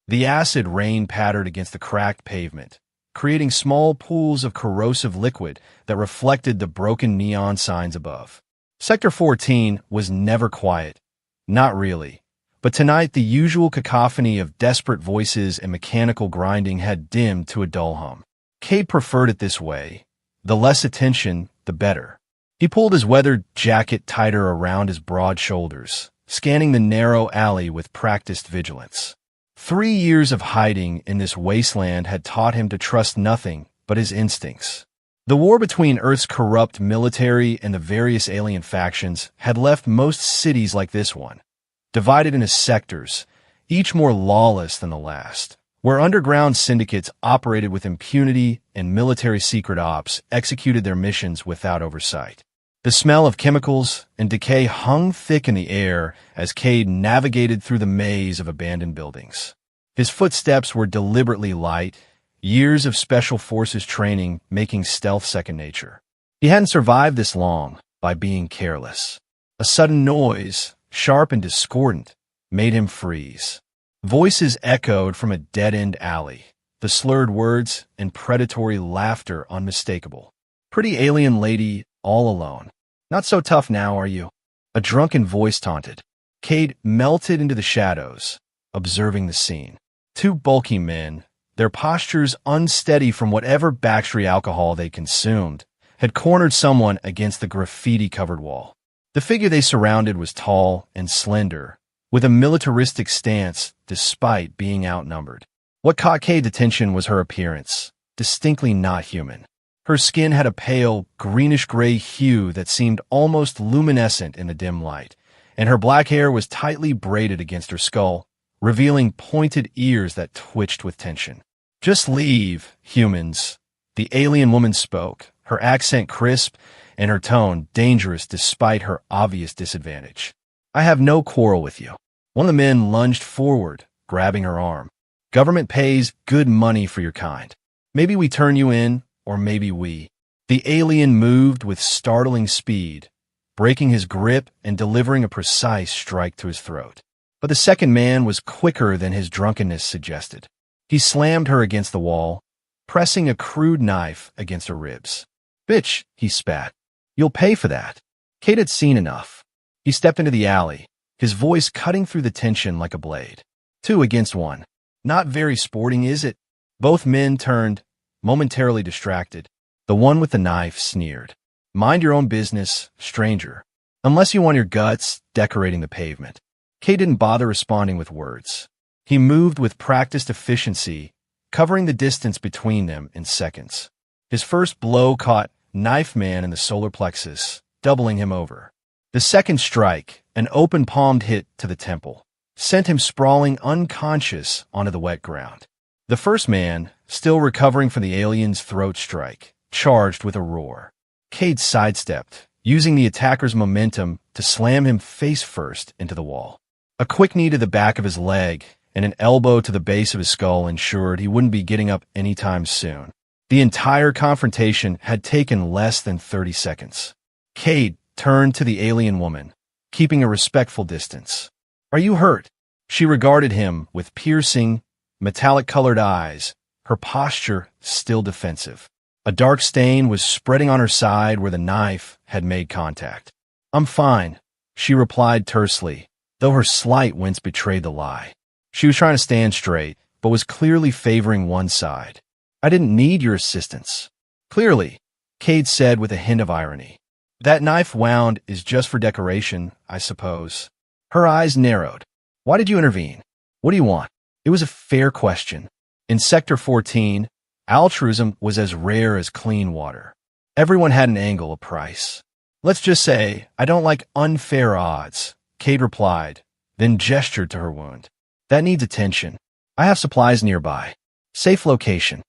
The acid rain pattered against the cracked pavement, creating small pools of corrosive liquid that reflected the broken neon signs above. Sector 14 was never quiet. Not really. But tonight, the usual cacophony of desperate voices and mechanical grinding had dimmed to a dull hum. Cade preferred it this way. The less attention, the better. He pulled his weathered jacket tighter around his broad shoulders, scanning the narrow alley with practiced vigilance. 3 years of hiding in this wasteland had taught him to trust nothing but his instincts. The war between Earth's corrupt military and the various alien factions had left most cities like this one, divided into sectors, each more lawless than the last, where underground syndicates operated with impunity and military secret ops executed their missions without oversight. The smell of chemicals and decay hung thick in the air as Cade navigated through the maze of abandoned buildings. His footsteps were deliberately light, years of special forces training making stealth second nature. He hadn't survived this long by being careless. A sudden noise, sharp and discordant, made him freeze. Voices echoed from a dead-end alley, the slurred words and predatory laughter unmistakable. "Pretty alien lady, all alone. Not so tough now, are you?" A drunken voice taunted. Cade melted into the shadows, observing the scene. 2 bulky men, their postures unsteady from whatever Baxtry alcohol they consumed, had cornered someone against the graffiti-covered wall. The figure they surrounded was tall and slender, with a militaristic stance despite being outnumbered. What caught Cade's attention was her appearance, distinctly not human. Her skin had a pale, greenish-gray hue that seemed almost luminescent in the dim light, and her black hair was tightly braided against her skull, revealing pointed ears that twitched with tension. "Just leave, humans," the alien woman spoke, her accent crisp and her tone dangerous despite her obvious disadvantage. "I have no quarrel with you." One of the men lunged forward, grabbing her arm. "Government pays good money for your kind. Maybe we turn you in, or maybe we." The alien moved with startling speed, breaking his grip and delivering a precise strike to his throat. But the second man was quicker than his drunkenness suggested. He slammed her against the wall, pressing a crude knife against her ribs. "Bitch," he spat. "You'll pay for that." Cade had seen enough. He stepped into the alley, his voice cutting through the tension like a blade. 2 against 1. Not very sporting, is it? Both men turned, momentarily distracted. The one with the knife sneered. "Mind your own business, stranger. Unless you want your guts decorating the pavement." Cade didn't bother responding with words. He moved with practiced efficiency, covering the distance between them in seconds. His first blow caught Knife Man in the solar plexus, doubling him over. The second strike, an open-palmed hit to the temple, sent him sprawling unconscious onto the wet ground. The first man, still recovering from the alien's throat strike, charged with a roar. Cade sidestepped, using the attacker's momentum to slam him face first into the wall. A quick knee to the back of his leg and an elbow to the base of his skull ensured he wouldn't be getting up anytime soon. The entire confrontation had taken less than 30 seconds. Cade turned to the alien woman, keeping a respectful distance. "Are you hurt?" She regarded him with piercing, metallic-colored eyes, her posture still defensive. A dark stain was spreading on her side where the knife had made contact. "I'm fine," she replied tersely, though her slight wince betrayed the lie. She was trying to stand straight, but was clearly favoring one side. "I didn't need your assistance." "Clearly," Cade said with a hint of irony. "That knife wound is just for decoration, I suppose." Her eyes narrowed. "Why did you intervene? What do you want?" It was a fair question. In Sector 14, altruism was as rare as clean water. Everyone had an angle, a price. "Let's just say, I don't like unfair odds," Cade replied, then gestured to her wound. "That needs attention. I have supplies nearby. Safe location."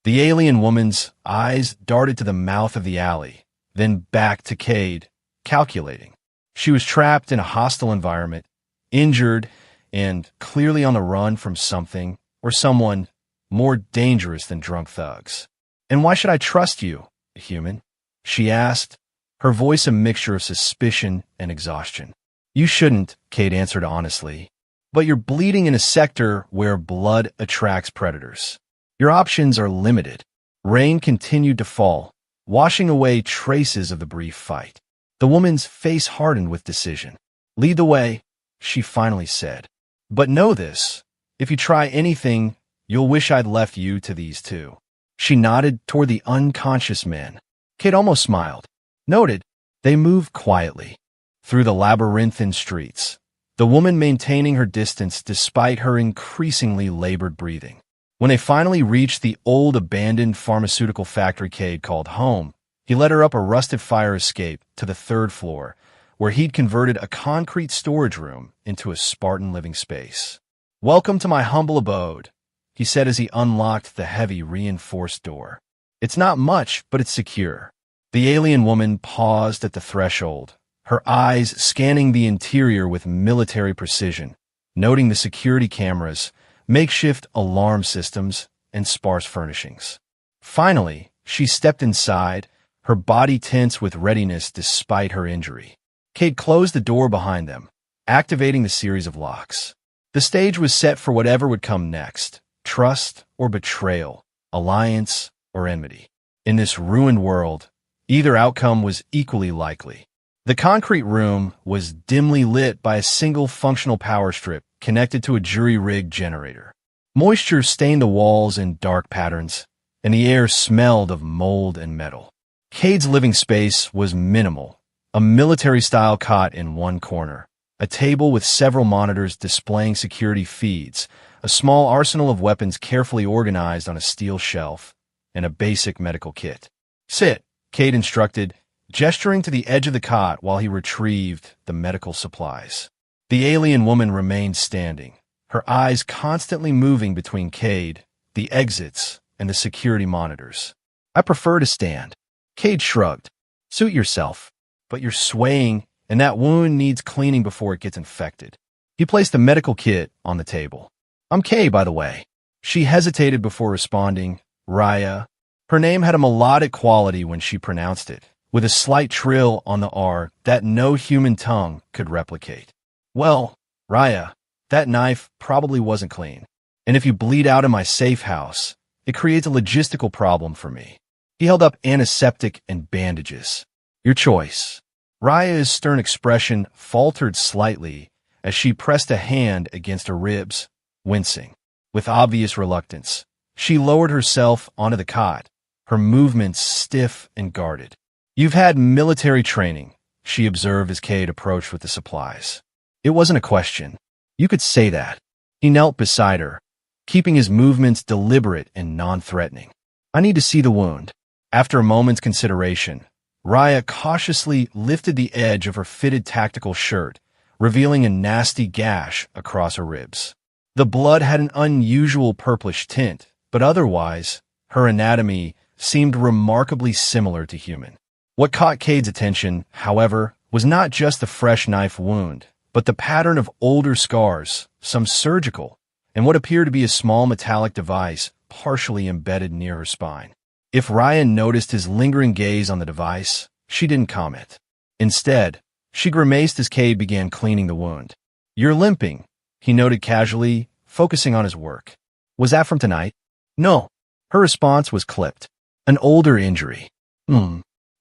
The alien woman's eyes darted to the mouth of the alley, then back to Cade, calculating. She was trapped in a hostile environment, injured, and clearly on the run from something or someone more dangerous than drunk thugs. "And why should I trust you, human?" she asked, her voice a mixture of suspicion and exhaustion. "You shouldn't," Cade answered honestly. but you're bleeding in a sector where blood attracts predators. Your options are limited. Rain continued to fall, washing away traces of the brief fight. The woman's face hardened with decision. "Lead the way," she finally said. "But know this, if you try anything, you'll wish I'd left you to these two." She nodded toward the unconscious men. Kate almost smiled. Noted, they moved quietly through the labyrinthine streets, the woman maintaining her distance despite her increasingly labored breathing. When they finally reached the old abandoned pharmaceutical factory Cade called home, he led her up a rusted fire escape to the third floor, where he'd converted a concrete storage room into a Spartan living space. "Welcome to my humble abode," he said as he unlocked the heavy, reinforced door. "It's not much, but it's secure." The alien woman paused at the threshold, her eyes scanning the interior with military precision, noting the security cameras, makeshift alarm systems, and sparse furnishings. Finally, she stepped inside, her body tense with readiness despite her injury. Cade closed the door behind them, activating the series of locks. The stage was set for whatever would come next: trust or betrayal, alliance or enmity. In this ruined world, either outcome was equally likely. The concrete room was dimly lit by a single functional power strip connected to a jury-rigged generator. Moisture stained the walls in dark patterns, and the air smelled of mold and metal. Cade's living space was minimal: a military-style cot in one corner, a table with several monitors displaying security feeds, a small arsenal of weapons carefully organized on a steel shelf, and a basic medical kit. "Sit," Cade instructed, gesturing to the edge of the cot while he retrieved the medical supplies. The alien woman remained standing, her eyes constantly moving between Cade, the exits, and the security monitors. "I prefer to stand." Cade shrugged. "Suit yourself. But you're swaying, and that wound needs cleaning before it gets infected." He placed the medical kit on the table. "I'm Kay, by the way." She hesitated before responding. "Raya." Her name had a melodic quality when she pronounced it, with a slight trill on the R that no human tongue could replicate. "Well, Raya, that knife probably wasn't clean. And if you bleed out in my safe house, it creates a logistical problem for me." He held up antiseptic and bandages. "Your choice." Raya's stern expression faltered slightly as she pressed a hand against her ribs, wincing. With obvious reluctance, she lowered herself onto the cot, her movements stiff and guarded. "You've had military training," she observed as Cade approached with the supplies. It wasn't a question. You could say that. He knelt beside her, keeping his movements deliberate and non-threatening. "I need to see the wound." After a moment's consideration, Raya cautiously lifted the edge of her fitted tactical shirt, revealing a nasty gash across her ribs. The blood had an unusual purplish tint, but otherwise, her anatomy seemed remarkably similar to human. What caught Cade's attention, however, was not just the fresh knife wound, but the pattern of older scars, some surgical, and what appeared to be a small metallic device partially embedded near her spine. If Ryan noticed his lingering gaze on the device, she didn't comment. Instead, she grimaced as Cade began cleaning the wound. "You're limping," he noted casually, focusing on his work. "Was that from tonight?" "No." Her response was clipped. "An older injury."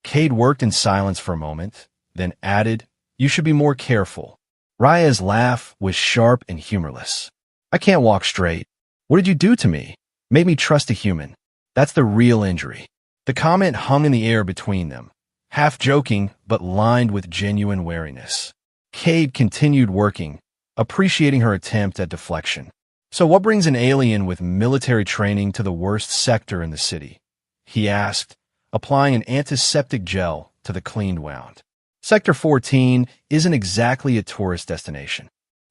Cade worked in silence for a moment, then added, "You should be more careful." Raya's laugh was sharp and humorless. "I can't walk straight. What did you do to me? Made me trust a human. That's the real injury." The comment hung in the air between them, half joking but lined with genuine wariness. Cade continued working, appreciating her attempt at deflection. "So what brings an alien with military training to the worst sector in the city?" he asked, applying an antiseptic gel to the cleaned wound. "Sector 14 isn't exactly a tourist destination."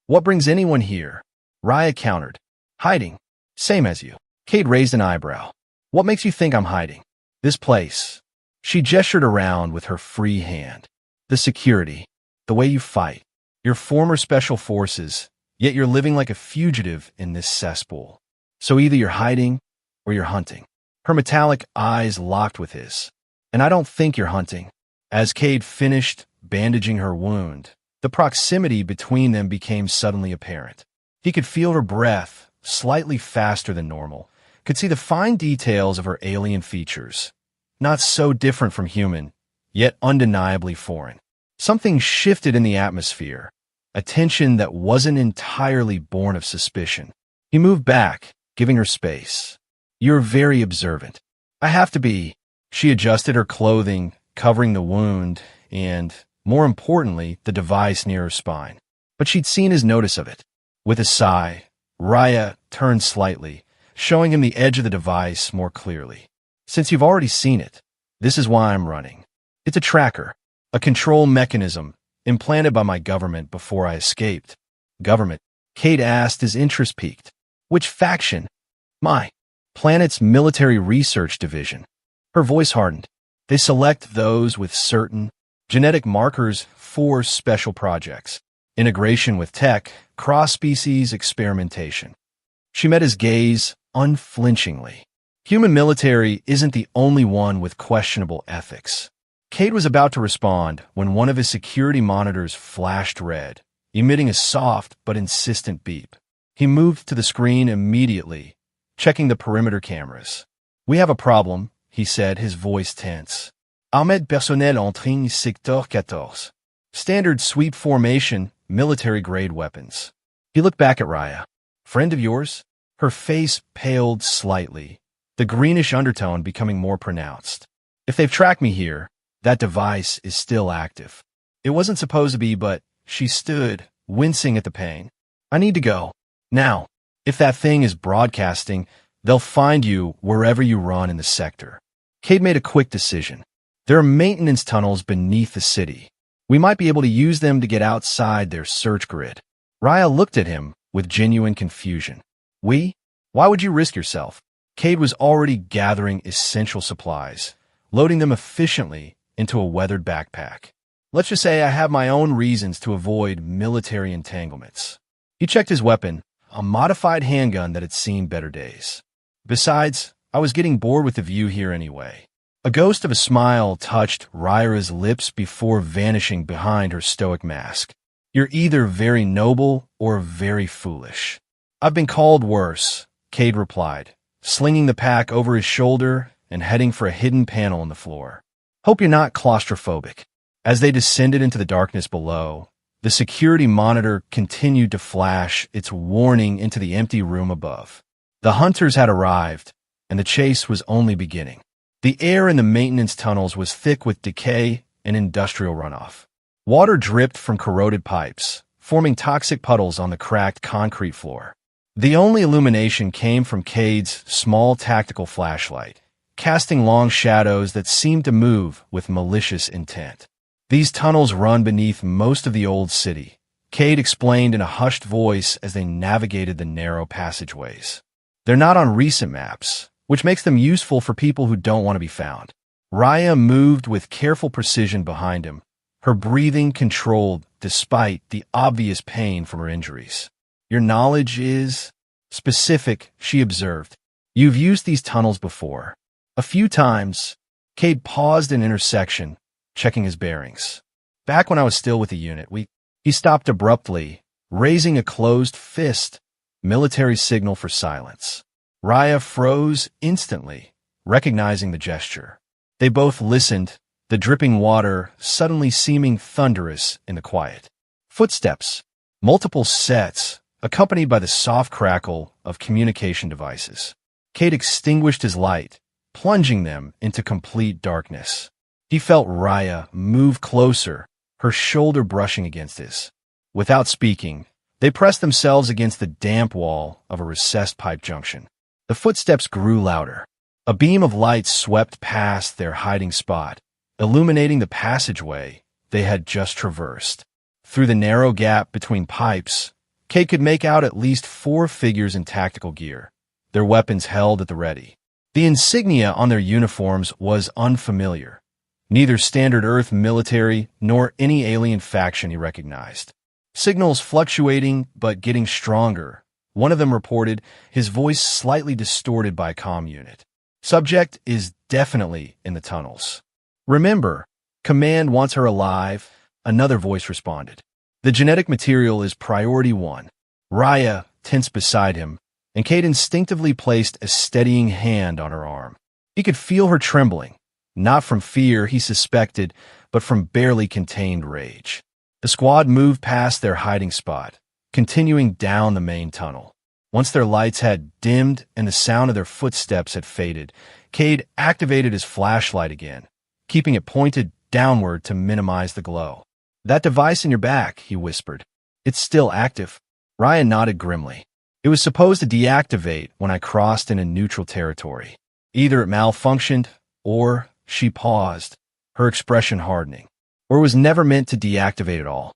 "What brings anyone here?" Raya countered. "Hiding. Same as you." Cade raised an eyebrow. "What makes you think I'm hiding?" "This place." She gestured around with her free hand. "The security. The way you fight. You're former special forces, yet you're living like a fugitive in this cesspool. So either you're hiding or you're hunting." Her metallic eyes locked with his. "And I don't think you're hunting." As Cade finished bandaging her wound, the proximity between them became suddenly apparent. He could feel her breath, slightly faster than normal, could see the fine details of her alien features. Not so different from human, yet undeniably foreign. Something shifted in the atmosphere, a tension that wasn't entirely born of suspicion. He moved back, giving her space. "You're very observant." "I have to be." She adjusted her clothing, covering the wound and, more importantly, the device near her spine. But she'd seen his notice of it. With a sigh, Raya turned slightly, showing him the edge of the device more clearly. "Since you've already seen it, this is why I'm running. It's a tracker, a control mechanism implanted by my government before I escaped." "Government?" Kate asked, his interest piqued. "Which faction?" "My planet's military research division." Her voice hardened. "They select those with certain genetic markers for special projects. Integration with tech, cross-species experimentation." She met his gaze unflinchingly. Human military isn't the only one with questionable ethics. Cade was about to respond when one of his security monitors flashed red, emitting a soft but insistent beep. He moved to the screen immediately, checking the perimeter cameras. "We have a problem," he said, his voice tense. "Armée personnel entrée secteur 14. Standard sweep formation, military-grade weapons." He looked back at Raya. "Friend of yours?" Her face paled slightly, the greenish undertone becoming more pronounced. "If they've tracked me here, that device is still active." It wasn't supposed to be, but she stood, wincing at the pain. "I need to go. Now. If that thing is broadcasting, they'll find you wherever you run in the sector." Cade made a quick decision. "There are maintenance tunnels beneath the city. We might be able to use them to get outside their search grid." Raya looked at him with genuine confusion. "We? Why would you risk yourself?" Cade was already gathering essential supplies, loading them efficiently into a weathered backpack. "Let's just say I have my own reasons to avoid military entanglements." He checked his weapon, a modified handgun that had seen better days. "Besides, I was getting bored with the view here anyway." A ghost of a smile touched Raya's lips before vanishing behind her stoic mask. "You're either very noble or very foolish." "I've been called worse," Cade replied, slinging the pack over his shoulder and heading for a hidden panel in the floor. "Hope you're not claustrophobic." As they descended into the darkness below, the security monitor continued to flash its warning into the empty room above. The hunters had arrived, and the chase was only beginning. The air in the maintenance tunnels was thick with decay and industrial runoff. Water dripped from corroded pipes, forming toxic puddles on the cracked concrete floor. The only illumination came from Cade's small tactical flashlight, casting long shadows that seemed to move with malicious intent. "These tunnels run beneath most of the old city," Cade explained in a hushed voice as they navigated the narrow passageways. "They're not on recent maps, which makes them useful for people who don't want to be found." Raya moved with careful precision behind him, her breathing controlled despite the obvious pain from her injuries. "Your knowledge is specific," she observed. "You've used these tunnels before." "A few times." Cade paused in intersection, checking his bearings. "Back when I was still with the unit, He stopped abruptly, raising a closed fist, military signal for silence. Raya froze instantly, recognizing the gesture. They both listened, the dripping water suddenly seeming thunderous in the quiet. Footsteps, multiple sets, accompanied by the soft crackle of communication devices. Cade extinguished his light, plunging them into complete darkness. He felt Raya move closer, her shoulder brushing against his. Without speaking, they pressed themselves against the damp wall of a recessed pipe junction. The footsteps grew louder. A beam of light swept past their hiding spot, illuminating the passageway they had just traversed. Through the narrow gap between pipes, Cade could make out at least 4 figures in tactical gear, their weapons held at the ready. The insignia on their uniforms was unfamiliar, neither standard Earth military nor any alien faction he recognized. Signals fluctuating but getting stronger, one of them reported, his voice slightly distorted by a comm unit. Subject is definitely in the tunnels. Remember, Command wants her alive, another voice responded. The genetic material is priority 1. Raya tense beside him, and Kate instinctively placed a steadying hand on her arm. He could feel her trembling, not from fear, he suspected, but from barely contained rage. The squad moved past their hiding spot, continuing down the main tunnel. Once their lights had dimmed and the sound of their footsteps had faded, Cade activated his flashlight again, keeping it pointed downward to minimize the glow. "That device in your back," he whispered. "It's still active." Ryan nodded grimly. "It was supposed to deactivate when I crossed into neutral territory. Either it malfunctioned, or," she paused, her expression hardening, "or it was never meant to deactivate at all.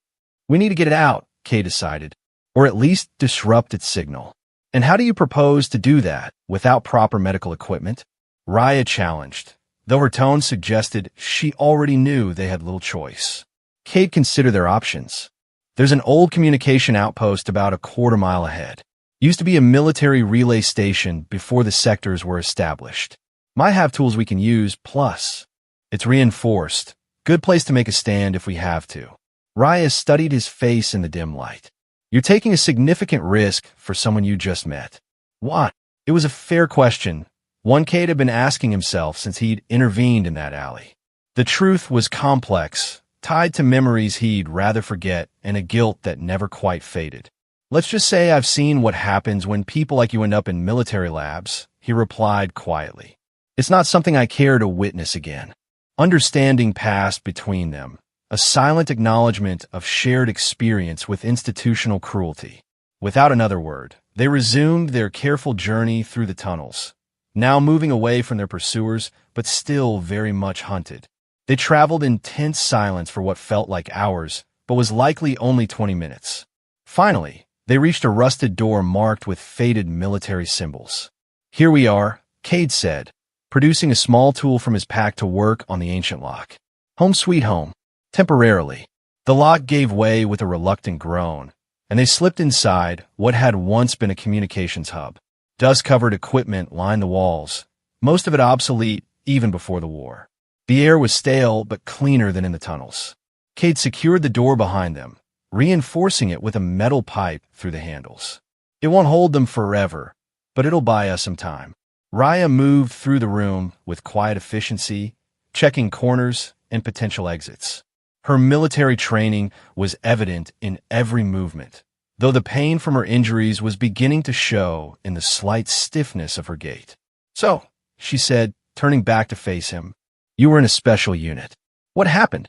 We need to get it out," Kay decided, "or at least disrupt its signal." "And how do you propose to do that without proper medical equipment?" Raya challenged, though her tone suggested she already knew they had little choice. Cade considered their options. "There's an old communication outpost about a quarter-mile ahead. Used to be a military relay station before the sectors were established. Might have tools we can use, plus it's reinforced. Good place to make a stand if we have to." Raya studied his face in the dim light. "You're taking a significant risk for someone you just met." "What?" It was a fair question, one Cade had been asking himself since he'd intervened in that alley. The truth was complex, tied to memories he'd rather forget and a guilt that never quite faded. "Let's just say I've seen what happens when people like you end up in military labs," he replied quietly. "It's not something I care to witness again." Understanding passed between them, a silent acknowledgement of shared experience with institutional cruelty. Without another word, they resumed their careful journey through the tunnels, now moving away from their pursuers, but still very much hunted. They traveled in tense silence for what felt like hours, but was likely only 20 minutes. Finally, they reached a rusted door marked with faded military symbols. "Here we are," Cade said, producing a small tool from his pack to work on the ancient lock. "Home sweet home." Temporarily, the lock gave way with a reluctant groan, and they slipped inside what had once been a communications hub. Dust-covered equipment lined the walls, most of it obsolete even before the war. The air was stale but cleaner than in the tunnels. Cade secured the door behind them, reinforcing it with a metal pipe through the handles. "It won't hold them forever, but it'll buy us some time." Raya moved through the room with quiet efficiency, checking corners and potential exits. Her military training was evident in every movement, though the pain from her injuries was beginning to show in the slight stiffness of her gait. "So," she said, turning back to face him, "you were in a special unit. What happened?"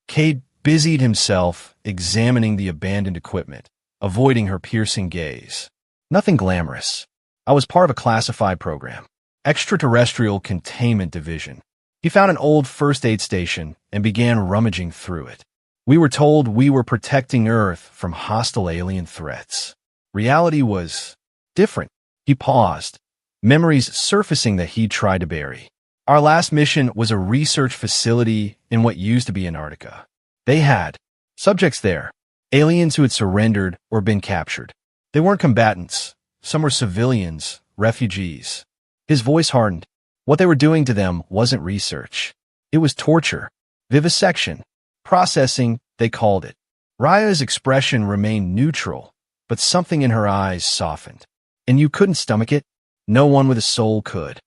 Cade busied himself examining the abandoned equipment, avoiding her piercing gaze. "Nothing glamorous. I was part of a classified program. Extraterrestrial Containment Division." He found an old first aid station and began rummaging through it. "We were told we were protecting Earth from hostile alien threats. Reality was different." He paused, memories surfacing that he'd tried to bury. "Our last mission was a research facility in what used to be Antarctica. They had subjects there, aliens who had surrendered or been captured. They weren't combatants. Some were civilians, refugees." His voice hardened. What they were doing to them wasn't research. It was torture, vivisection, processing, they called it. Raya's expression remained neutral, but something in her eyes softened. "And you couldn't stomach it?" "No one with a soul could."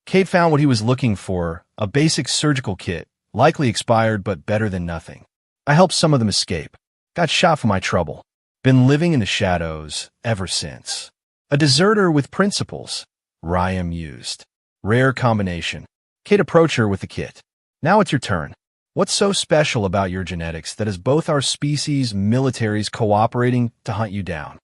Cade found what he was looking for, a basic surgical kit, likely expired but better than nothing. "I helped some of them escape. Got shot for my trouble. Been living in the shadows ever since." "A deserter with principles," Raya mused. "Rare combination." Cade approached her with the kit. "Now it's your turn. What's so special about your genetics that has both our species' militaries cooperating to hunt you down?"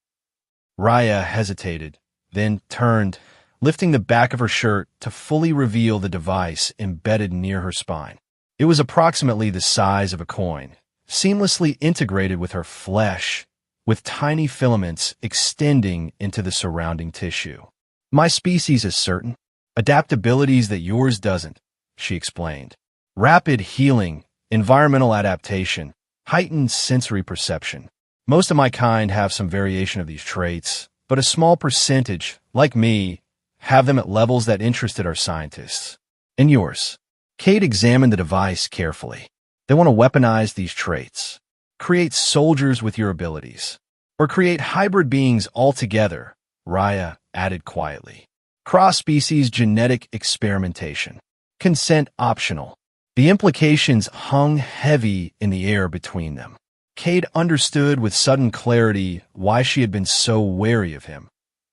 Raya hesitated, then turned, lifting the back of her shirt to fully reveal the device embedded near her spine. It was approximately the size of a coin, seamlessly integrated with her flesh, with tiny filaments extending into the surrounding tissue. "My species is certain. Adaptabilities that yours doesn't," she explained. "Rapid healing, environmental adaptation, heightened sensory perception. Most of my kind have some variation of these traits, but a small percentage, like me, have them at levels that interested our scientists. And yours?" Cade examined the device carefully. "They want to weaponize these traits. Create soldiers with your abilities. Or create hybrid beings altogether, Raya added quietly. Cross-species genetic experimentation. Consent optional. The implications hung heavy in the air between them. Cade understood with sudden clarity why she had been so wary of him,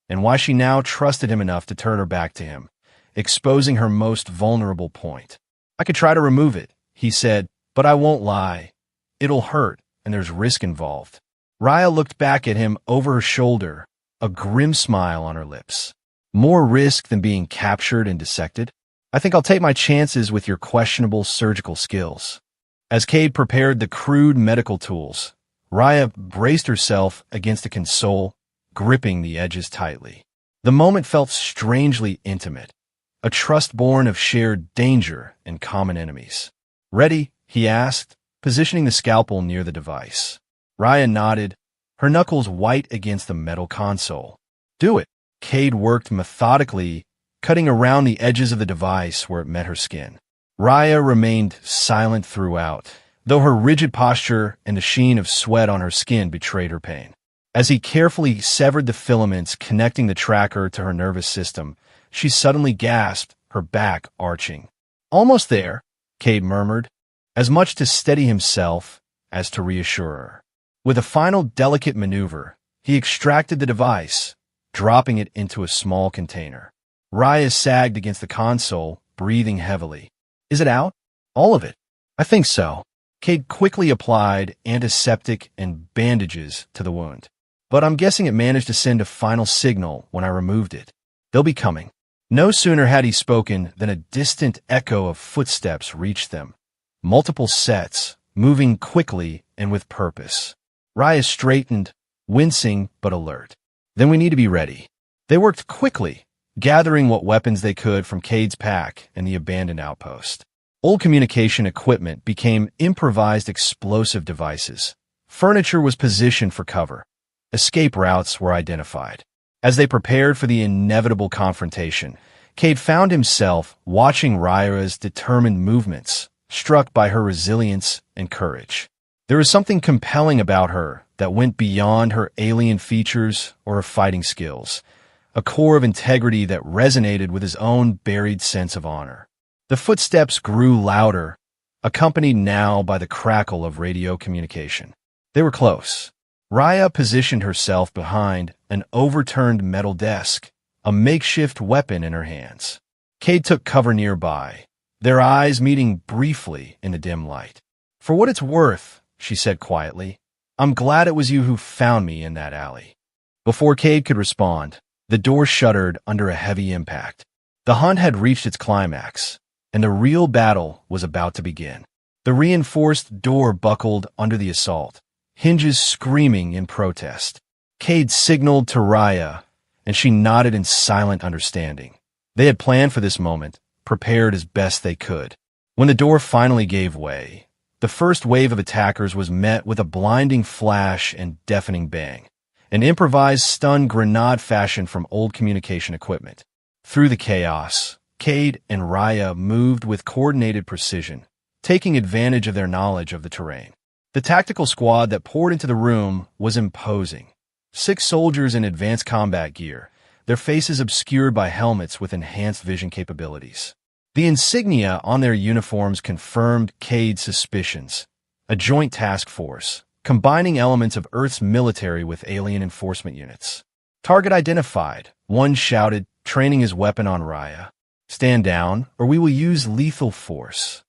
and why she now trusted him enough to turn her back to him, exposing her most vulnerable point. I could try to remove it, he said, but I won't lie. It'll hurt, and there's risk involved. Raya looked back at him over her shoulder, a grim smile on her lips. More risk than being captured and dissected? I think I'll take my chances with your questionable surgical skills. As Cade prepared the crude medical tools, Raya braced herself against the console, gripping the edges tightly. The moment felt strangely intimate, a trust born of shared danger and common enemies. Ready? He asked, positioning the scalpel near the device. Raya nodded, her knuckles white against the metal console. Do it. Cade worked methodically, cutting around the edges of the device where it met her skin. Raya remained silent throughout, though her rigid posture and the sheen of sweat on her skin betrayed her pain. As he carefully severed the filaments connecting the tracker to her nervous system, she suddenly gasped, her back arching. Almost there, Cade murmured, as much to steady himself as to reassure her. With a final delicate maneuver, he extracted the device, dropping it into a small container. Raya sagged against the console, breathing heavily. Is it out? All of it? I think so. Cade quickly applied antiseptic and bandages to the wound. But I'm guessing it managed to send a final signal when I removed it. They'll be coming. No sooner had he spoken than a distant echo of footsteps reached them. Multiple sets, moving quickly and with purpose. Raya straightened, wincing but alert. Then we need to be ready. They worked quickly, gathering what weapons they could from Cade's pack and the abandoned outpost. Old communication equipment became improvised explosive devices. Furniture was positioned for cover. Escape routes were identified. As they prepared for the inevitable confrontation, Cade found himself watching Raya's determined movements, struck by her resilience and courage. There was something compelling about her that went beyond her alien features or her fighting skills, a core of integrity that resonated with his own buried sense of honor. The footsteps grew louder, accompanied now by the crackle of radio communication. They were close. Raya positioned herself behind an overturned metal desk, a makeshift weapon in her hands. Cade took cover nearby, their eyes meeting briefly in the dim light. For what it's worth, she said quietly, I'm glad it was you who found me in that alley. Before Cade could respond, the door shuddered under a heavy impact. The hunt had reached its climax, and the real battle was about to begin. The reinforced door buckled under the assault, hinges screaming in protest. Cade signaled to Raya, and she nodded in silent understanding. They had planned for this moment, prepared as best they could. When the door finally gave way, the first wave of attackers was met with a blinding flash and deafening bang, an improvised stun grenade fashioned from old communication equipment. Through the chaos, Cade and Raya moved with coordinated precision, taking advantage of their knowledge of the terrain. The tactical squad that poured into the room was imposing. 6 soldiers in advanced combat gear, their faces obscured by helmets with enhanced vision capabilities. The insignia on their uniforms confirmed Cade's suspicions. A joint task force, combining elements of Earth's military with alien enforcement units. Target identified, one shouted, training his weapon on Raya. Stand down, or we will use lethal force.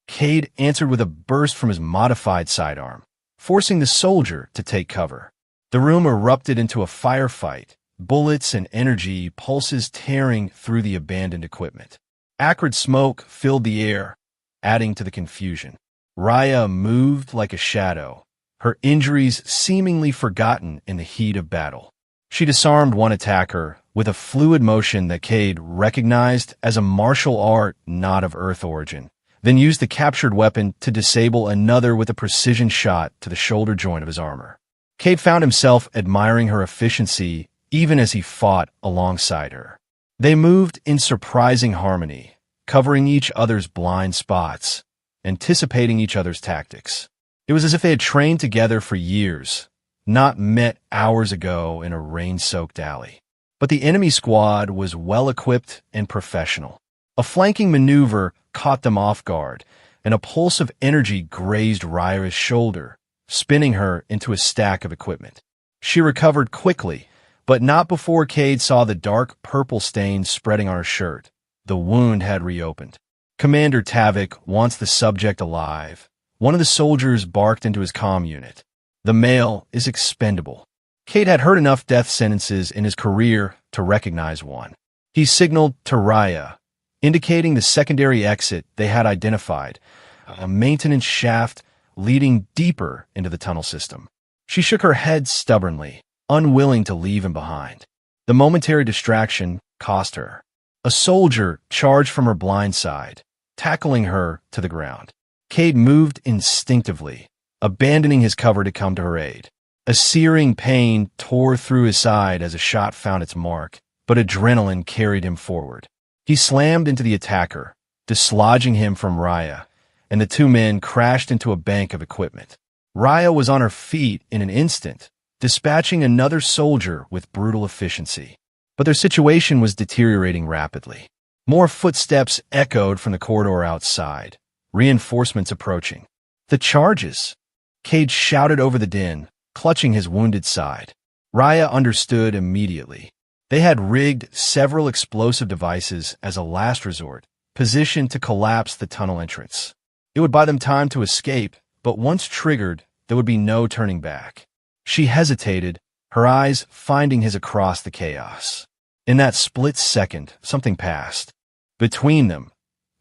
Cade answered with a burst from his modified sidearm, forcing the soldier to take cover. The room erupted into a firefight, bullets and energy pulses tearing through the abandoned equipment. Acrid smoke filled the air, adding to the confusion. Raya moved like a shadow, her injuries seemingly forgotten in the heat of battle. She disarmed one attacker with a fluid motion that Cade recognized as a martial art not of Earth origin, then used the captured weapon to disable another with a precision shot to the shoulder joint of his armor. Cade found himself admiring her efficiency even as he fought alongside her. They moved in surprising harmony, covering each other's blind spots, anticipating each other's tactics. It was as if they had trained together for years, not met hours ago in a rain-soaked alley. But the enemy squad was well-equipped and professional. A flanking maneuver caught them off guard, and a pulse of energy grazed Raya's shoulder, spinning her into a stack of equipment. She recovered quickly, but not before Cade saw the dark purple stain spreading on her shirt. The wound had reopened. Commander Tavik wants the subject alive. One of the soldiers barked into his comm unit. The male is expendable. Cade had heard enough death sentences in his career to recognize one. He signaled to Raya, indicating the secondary exit they had identified, a maintenance shaft leading deeper into the tunnel system. She shook her head stubbornly, unwilling to leave him behind. The momentary distraction cost her. A soldier charged from her blind side, tackling her to the ground. Cade moved instinctively, abandoning his cover to come to her aid. A searing pain tore through his side as a shot found its mark, but adrenaline carried him forward. He slammed into the attacker, dislodging him from Raya, and the two men crashed into a bank of equipment. Raya was on her feet in an instant, dispatching another soldier with brutal efficiency. But their situation was deteriorating rapidly. More footsteps echoed from the corridor outside, reinforcements approaching. The charges! Cade shouted over the din, clutching his wounded side. Raya understood immediately. They had rigged several explosive devices as a last resort, positioned to collapse the tunnel entrance. It would buy them time to escape, but once triggered, there would be no turning back. She hesitated, her eyes finding his across the chaos. In that split second, something passed. Between them,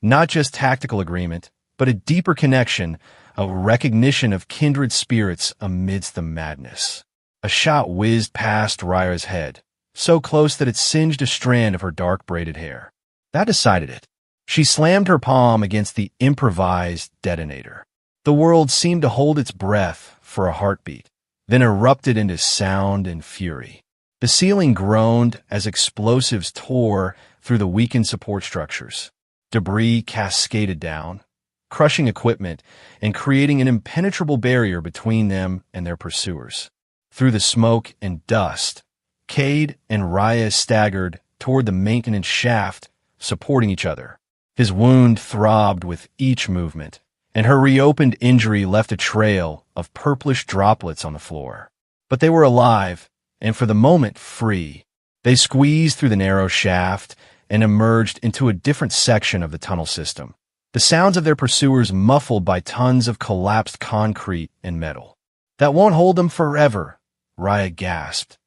not just tactical agreement, but a deeper connection, a recognition of kindred spirits amidst the madness. A shot whizzed past Raya's head, so close that it singed a strand of her dark braided hair. That decided it. She slammed her palm against the improvised detonator. The world seemed to hold its breath for a heartbeat, then erupted into sound and fury. The ceiling groaned as explosives tore through the weakened support structures. Debris cascaded down, crushing equipment and creating an impenetrable barrier between them and their pursuers. Through the smoke and dust, Cade and Raya staggered toward the maintenance shaft, supporting each other. His wound throbbed with each movement, and her reopened injury left a trail of purplish droplets on the floor. But they were alive, and for the moment free. They squeezed through the narrow shaft and emerged into a different section of the tunnel system, the sounds of their pursuers muffled by tons of collapsed concrete and metal. That won't hold them forever, Raya gasped,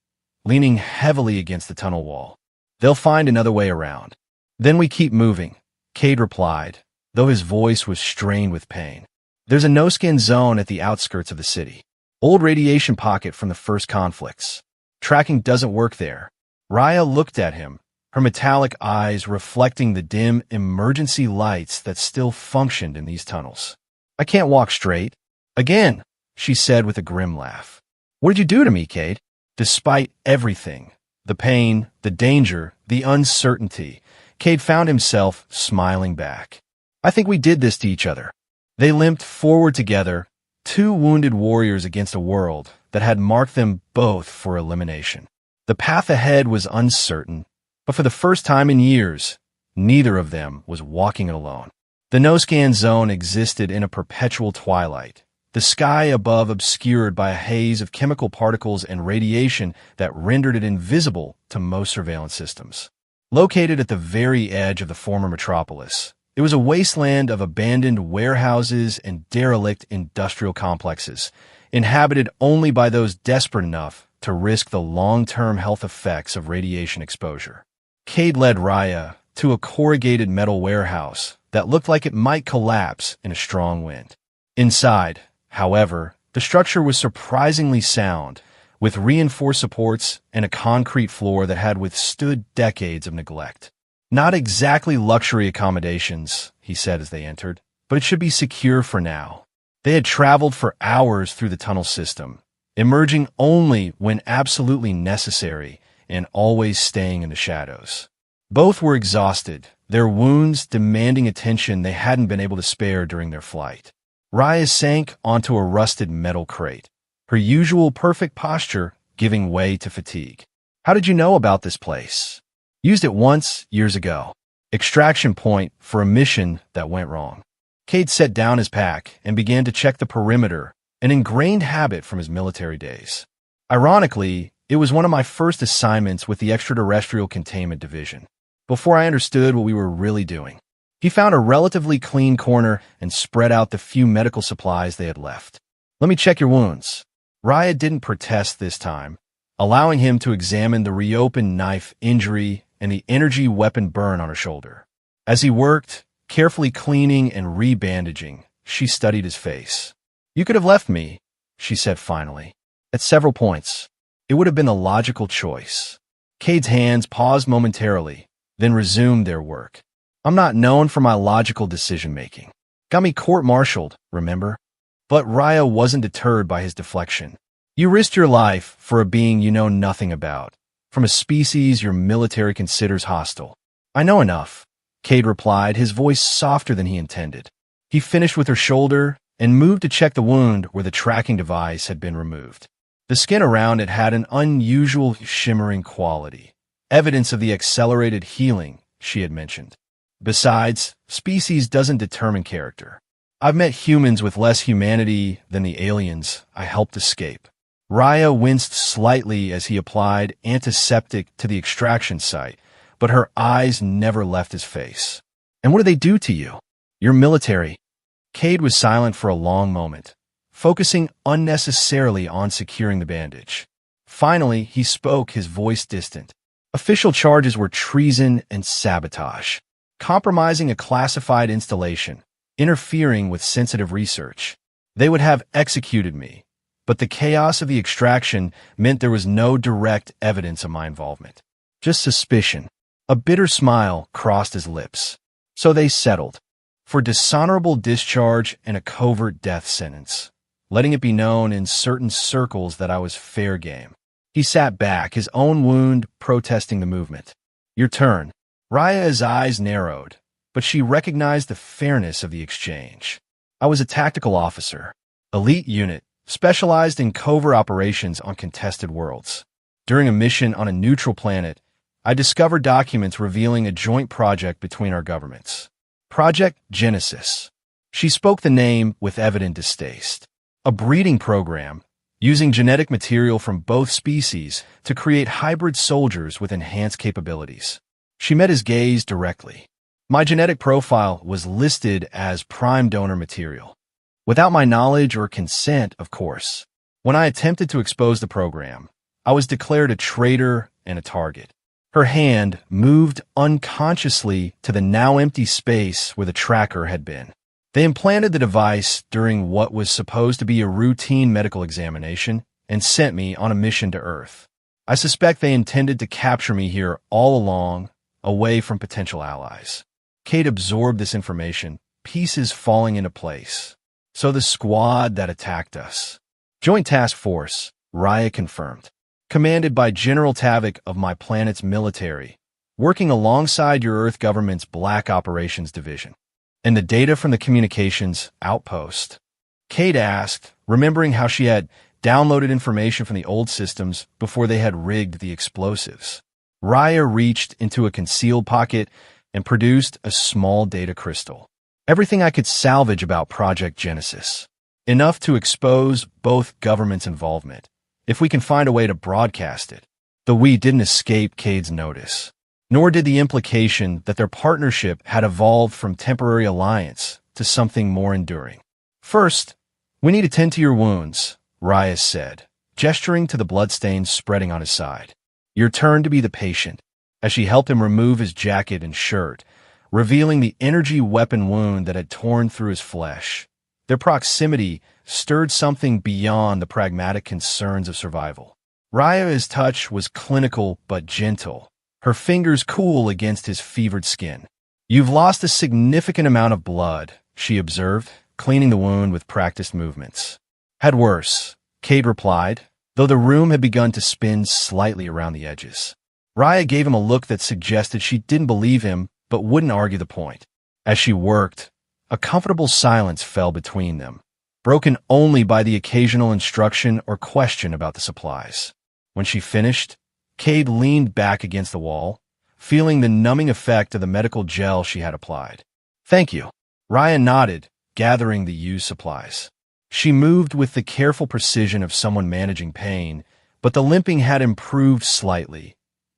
leaning heavily against the tunnel wall. They'll find another way around. Then we keep moving, Cade replied, though his voice was strained with pain. There's a no-skin zone at the outskirts of the city. Old radiation pocket from the first conflicts. Tracking doesn't work there. Raya looked at him, her metallic eyes reflecting the dim emergency lights that still functioned in these tunnels. I can't walk straight. Again, she said with a grim laugh. What did you do to me, Cade? Despite everything, the pain, the danger, the uncertainty, Cade found himself smiling back. I think we did this to each other. They limped forward together, two wounded warriors against a world that had marked them both for elimination. The path ahead was uncertain, but for the first time in years, neither of them was walking it alone. The no-scan zone existed in a perpetual twilight, the sky above obscured by a haze of chemical particles and radiation that rendered it invisible to most surveillance systems. Located at the very edge of the former metropolis, it was a wasteland of abandoned warehouses and derelict industrial complexes, inhabited only by those desperate enough to risk the long-term health effects of radiation exposure. Cade led Raya to a corrugated metal warehouse that looked like it might collapse in a strong wind. Inside, however, the structure was surprisingly sound, with reinforced supports and a concrete floor that had withstood decades of neglect. Not exactly luxury accommodations, he said as they entered, but it should be secure for now. They had traveled for hours through the tunnel system, emerging only when absolutely necessary and always staying in the shadows. Both were exhausted, their wounds demanding attention they hadn't been able to spare during their flight. Raya sank onto a rusted metal crate, her usual perfect posture giving way to fatigue. How did you know about this place? Used it once, years ago. Extraction point for a mission that went wrong. Cade set down his pack and began to check the perimeter, an ingrained habit from his military days. Ironically, it was one of my first assignments with the Extraterrestrial Containment Division, before I understood what we were really doing. He found a relatively clean corner and spread out the few medical supplies they had left. Let me check your wounds. Raya didn't protest this time, allowing him to examine the reopened knife injury and the energy weapon burn on her shoulder. As he worked, carefully cleaning and rebandaging, she studied his face. You could have left me, she said finally. At several points, it would have been the logical choice. Cade's hands paused momentarily, then resumed their work. I'm not known for my logical decision-making. Got me court-martialed, remember? But Raya wasn't deterred by his deflection. You risked your life for a being you know nothing about, from a species your military considers hostile. I know enough, Cade replied, his voice softer than he intended. He finished with her shoulder and moved to check the wound where the tracking device had been removed. The skin around it had an unusual shimmering quality, evidence of the accelerated healing she had mentioned. Besides, species doesn't determine character. I've met humans with less humanity than the aliens I helped escape. Raya winced slightly as he applied antiseptic to the extraction site, but her eyes never left his face. And what do they do to you? You're military. Cade was silent for a long moment, focusing unnecessarily on securing the bandage. Finally, he spoke, his voice distant. Official charges were treason and sabotage, compromising a classified installation, interfering with sensitive research. They would have executed me, but the chaos of the extraction meant there was no direct evidence of my involvement. Just suspicion. A bitter smile crossed his lips. So they settled for dishonorable discharge and a covert death sentence, letting it be known in certain circles that I was fair game. He sat back, his own wound protesting the movement. Your turn. Raya's eyes narrowed, but she recognized the fairness of the exchange. I was a tactical officer, elite unit, specialized in covert operations on contested worlds. During a mission on a neutral planet, I discovered documents revealing a joint project between our governments. Project Genesis. She spoke the name with evident distaste. A breeding program using genetic material from both species to create hybrid soldiers with enhanced capabilities. She met his gaze directly. My genetic profile was listed as prime donor material. Without my knowledge or consent, of course. When I attempted to expose the program, I was declared a traitor and a target. Her hand moved unconsciously to the now empty space where the tracker had been. They implanted the device during what was supposed to be a routine medical examination and sent me on a mission to Earth. I suspect they intended to capture me here all along, away from potential allies. Cade absorbed this information, pieces falling into place. So the squad that attacked us. Joint Task Force, Raya confirmed. Commanded by General Tavik of my planet's military, working alongside your Earth government's Black Operations Division. And the data from the communications outpost? Cade asked, remembering how she had downloaded information from the old systems before they had rigged the explosives. Raya reached into a concealed pocket and produced a small data crystal. Everything I could salvage about Project Genesis. Enough to expose both governments' involvement, if we can find a way to broadcast it. Though we didn't escape Cade's notice. Nor did the implication that their partnership had evolved from temporary alliance to something more enduring. First, we need to tend to your wounds, Raya said, gesturing to the bloodstains spreading on his side. Your turn to be the patient, as she helped him remove his jacket and shirt, revealing the energy weapon wound that had torn through his flesh. Their proximity stirred something beyond the pragmatic concerns of survival. Raya's touch was clinical but gentle, her fingers cool against his fevered skin. You've lost a significant amount of blood, she observed, cleaning the wound with practiced movements. Had worse, Cade replied, though the room had begun to spin slightly around the edges. Raya gave him a look that suggested she didn't believe him but wouldn't argue the point. As she worked, a comfortable silence fell between them, broken only by the occasional instruction or question about the supplies. When she finished, Cade leaned back against the wall, feeling the numbing effect of the medical gel she had applied. "Thank you." Raya nodded, gathering the used supplies. She moved with the careful precision of someone managing pain, but the limping had improved slightly.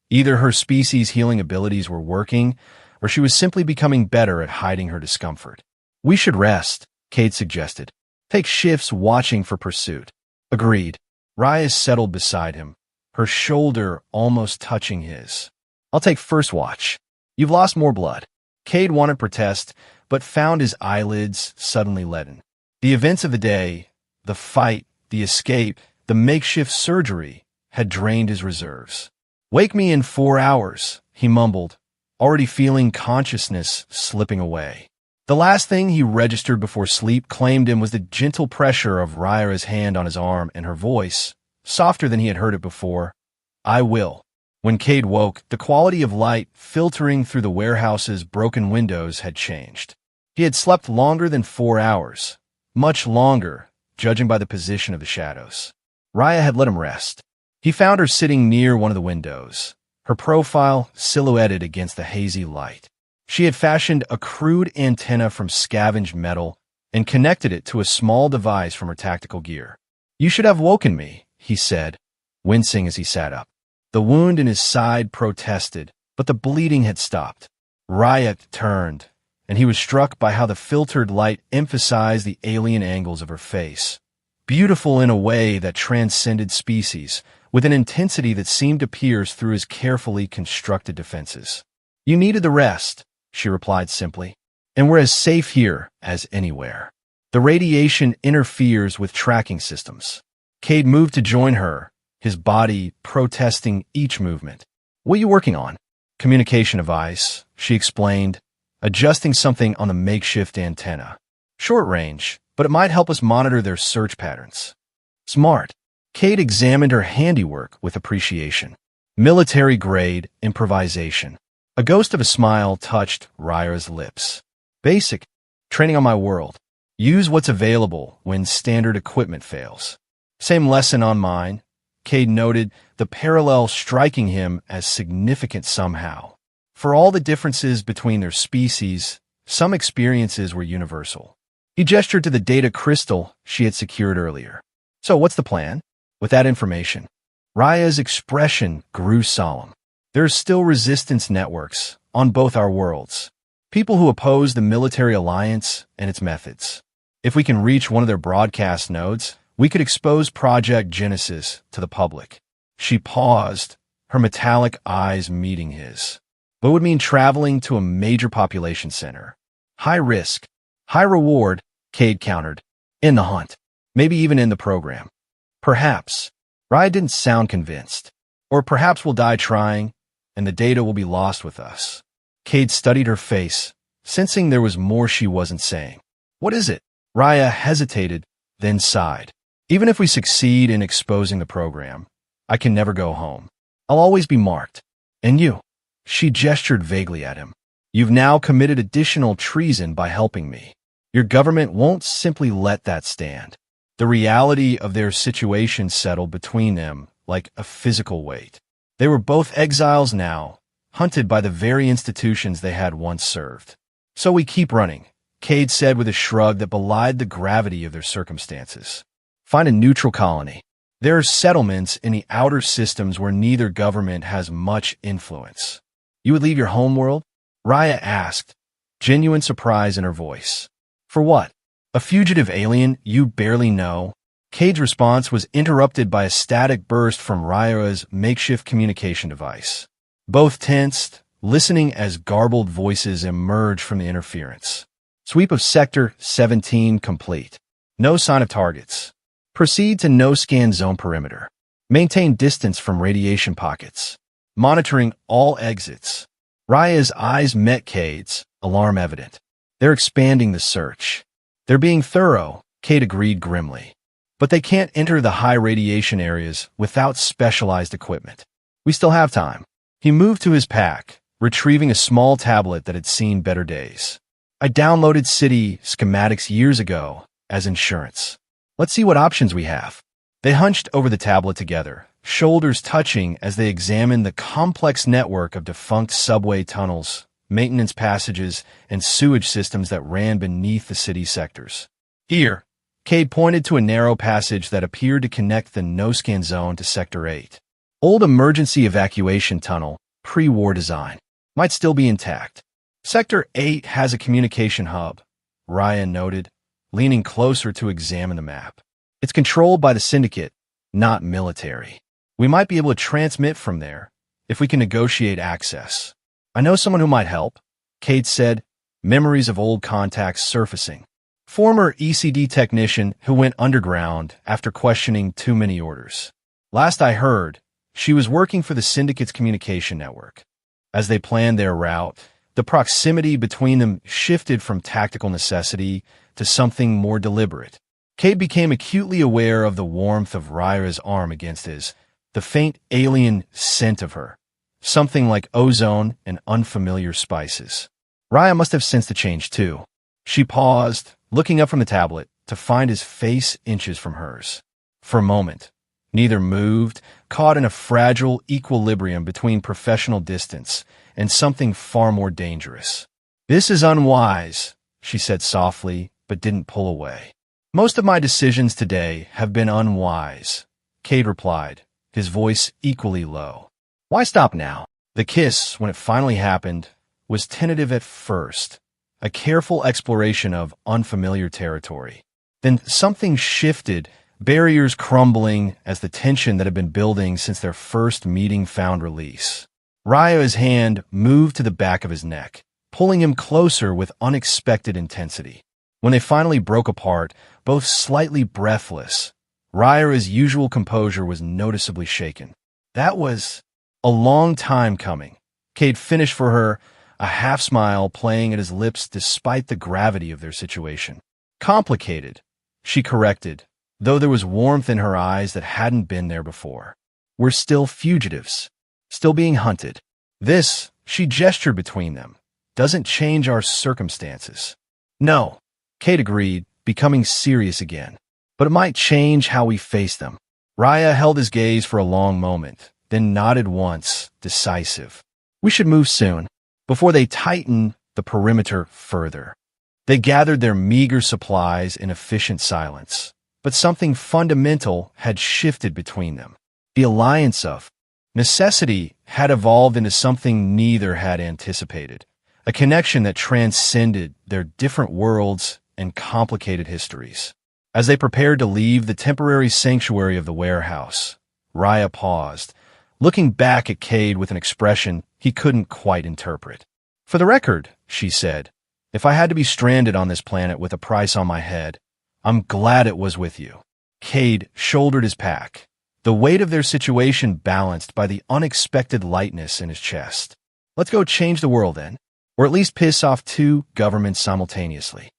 Either her species' healing abilities were working, or she was simply becoming better at hiding her discomfort. "We should rest," Cade suggested. "Take shifts watching for pursuit." "Agreed." Raya settled beside him, her shoulder almost touching his. "I'll take first watch. You've lost more blood." Cade wanted to protest, but found his eyelids suddenly leaden. The events of the day, the fight, the escape, the makeshift surgery, had drained his reserves. "Wake me in 4 hours," he mumbled, already feeling consciousness slipping away. The last thing he registered before sleep claimed him was the gentle pressure of Raya's hand on his arm and her voice, softer than he had heard it before. "I will." When Cade woke, the quality of light filtering through the warehouse's broken windows had changed. He had slept longer than 4 hours, much longer, judging by the position of the shadows. Raya had let him rest. He found her sitting near one of the windows, her profile silhouetted against the hazy light. She had fashioned a crude antenna from scavenged metal and connected it to a small device from her tactical gear. "You should have woken me," he said, wincing as he sat up. The wound in his side protested, but the bleeding had stopped. Raya turned, and he was struck by how the filtered light emphasized the alien angles of her face, beautiful in a way that transcended species, with an intensity that seemed to pierce through his carefully constructed defenses. "You needed the rest," she replied simply, "and we're as safe here as anywhere. The radiation interferes with tracking systems." Cade moved to join her, his body protesting each movement. "What are you working on?" "Communication device," she explained, adjusting something on the makeshift antenna. "Short range, but it might help us monitor their search patterns." "Smart." Cade examined her handiwork with appreciation. Military-grade improvisation. A ghost of a smile touched Raya's lips. "Basic. Training on my world. Use what's available when standard equipment fails." "Same lesson on mine," Cade noted, the parallel striking him as significant somehow. For all the differences between their species, some experiences were universal. He gestured to the data crystal she had secured earlier. "So what's the plan?" With that information, Raya's expression grew solemn. "There's still resistance networks on both our worlds. People who oppose the military alliance and its methods. If we can reach one of their broadcast nodes, we could expose Project Genesis to the public." She paused, her metallic eyes meeting his. "But it would mean traveling to a major population center. High risk, high reward," Cade countered. "In the hunt. Maybe even in the program." "Perhaps." Raya didn't sound convinced. "Or perhaps we'll die trying, and the data will be lost with us." Cade studied her face, sensing there was more she wasn't saying. "What is it?" Raya hesitated, then sighed. "Even if we succeed in exposing the program, I can never go home. I'll always be marked. And you?" She gestured vaguely at him. "You've now committed additional treason by helping me. Your government won't simply let that stand." The reality of their situation settled between them like a physical weight. They were both exiles now, hunted by the very institutions they had once served. "So we keep running," Cade said with a shrug that belied the gravity of their circumstances. "Find a neutral colony. There are settlements in the outer systems where neither government has much influence." "You would leave your homeworld?" Raya asked, genuine surprise in her voice. "For what? A fugitive alien you barely know?" Cade's response was interrupted by a static burst from Raya's makeshift communication device. Both tensed, listening as garbled voices emerged from the interference. "Sweep of Sector 17 complete. No sign of targets. Proceed to no-scan zone perimeter. Maintain distance from radiation pockets. Monitoring all exits." Raya's eyes met Cade's, alarm evident. "They're expanding the search. They're being thorough," Cade agreed grimly. "But they can't enter the high radiation areas without specialized equipment. We still have time." He moved to his pack, retrieving a small tablet that had seen better days. "I downloaded city schematics years ago," as insurance. Let's see what options we have. They hunched over the tablet together, shoulders touching as they examined the complex network of defunct subway tunnels, maintenance passages, and sewage systems that ran beneath the city sectors. Here, Cade pointed to a narrow passage that appeared to connect the no-scan zone to Sector 8. Old emergency evacuation tunnel, pre-war design, might still be intact. Sector 8 has a communication hub, Ryan noted, leaning closer to examine the map. It's controlled by the Syndicate, not military. We might be able to transmit from there, if we can negotiate access. I know someone who might help, Cade said, memories of old contacts surfacing. Former ECD technician who went underground after questioning too many orders. Last I heard, she was working for the Syndicate's communication network. As they planned their route, the proximity between them shifted from tactical necessity to something more deliberate. Cade became acutely aware of the warmth of Raya's arm against his, the faint alien scent of her, something like ozone and unfamiliar spices. Raya must have sensed the change too. She paused, looking up from the tablet, to find his face inches from hers. For a moment, neither moved, caught in a fragile equilibrium between professional distance and something far more dangerous. "This is unwise," she said softly, but didn't pull away. "Most of my decisions today have been unwise," Cade replied, his voice equally low. "Why stop now?" The kiss, when it finally happened, was tentative at first, a careful exploration of unfamiliar territory. Then something shifted, barriers crumbling as the tension that had been building since their first meeting found release. Raya's hand moved to the back of his neck, pulling him closer with unexpected intensity. When they finally broke apart, both slightly breathless, Raya's usual composure was noticeably shaken. That was a long time coming. Cade finished for her, a half-smile playing at his lips despite the gravity of their situation. "Complicated," she corrected, though there was warmth in her eyes that hadn't been there before. "We're still fugitives, still being hunted. This," she gestured between them, "doesn't change our circumstances." "No," Cade agreed, becoming serious again. "But it might change how we face them." Raya held his gaze for a long moment, then nodded once, decisive. "We should move soon, before they tighten the perimeter further." They gathered their meager supplies in efficient silence, but something fundamental had shifted between them. The alliance of necessity had evolved into something neither had anticipated, a connection that transcended their different worlds and complicated histories. As they prepared to leave the temporary sanctuary of the warehouse, Raya paused, looking back at Cade with an expression he couldn't quite interpret. "For the record," she said, "if I had to be stranded on this planet with a price on my head, I'm glad it was with you." Cade shouldered his pack, the weight of their situation balanced by the unexpected lightness in his chest. "Let's go change the world then, or at least piss off two governments simultaneously."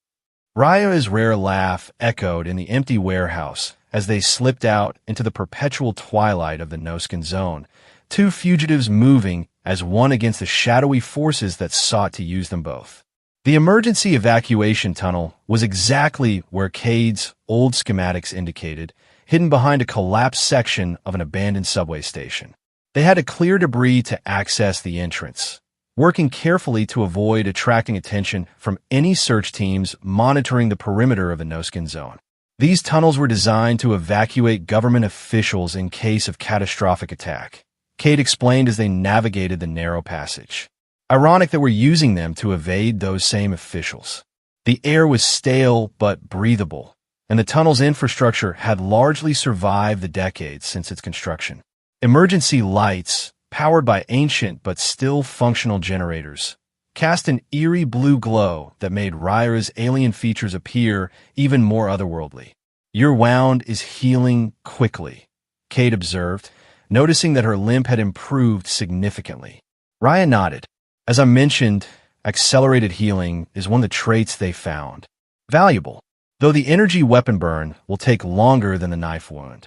Raya's rare laugh echoed in the empty warehouse as they slipped out into the perpetual twilight of the no-scan zone, two fugitives moving as one against the shadowy forces that sought to use them both. The emergency evacuation tunnel was exactly where Cade's old schematics indicated, hidden behind a collapsed section of an abandoned subway station. They had to clear debris to access the entrance, working carefully to avoid attracting attention from any search teams monitoring the perimeter of the no-scan zone. These tunnels were designed to evacuate government officials in case of catastrophic attack, Cade explained as they navigated the narrow passage. Ironic that we're using them to evade those same officials. The air was stale but breathable, and the tunnel's infrastructure had largely survived the decades since its construction. Emergency lights, powered by ancient but still functional generators, cast an eerie blue glow that made Raya's alien features appear even more otherworldly. "Your wound is healing quickly," Cade observed, noticing that her limp had improved significantly. Raya nodded. "As I mentioned, accelerated healing is one of the traits they found. Valuable, though the energy weapon burn will take longer than the knife wound."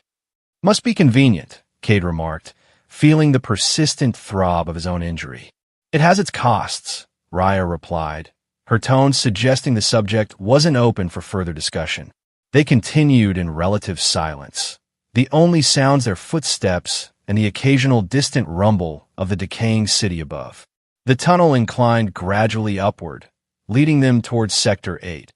"Must be convenient," Cade remarked, feeling the persistent throb of his own injury. "It has its costs," Raya replied, her tone suggesting the subject wasn't open for further discussion. They continued in relative silence. The only sounds their footsteps and the occasional distant rumble of the decaying city above. The tunnel inclined gradually upward, leading them towards Sector 8,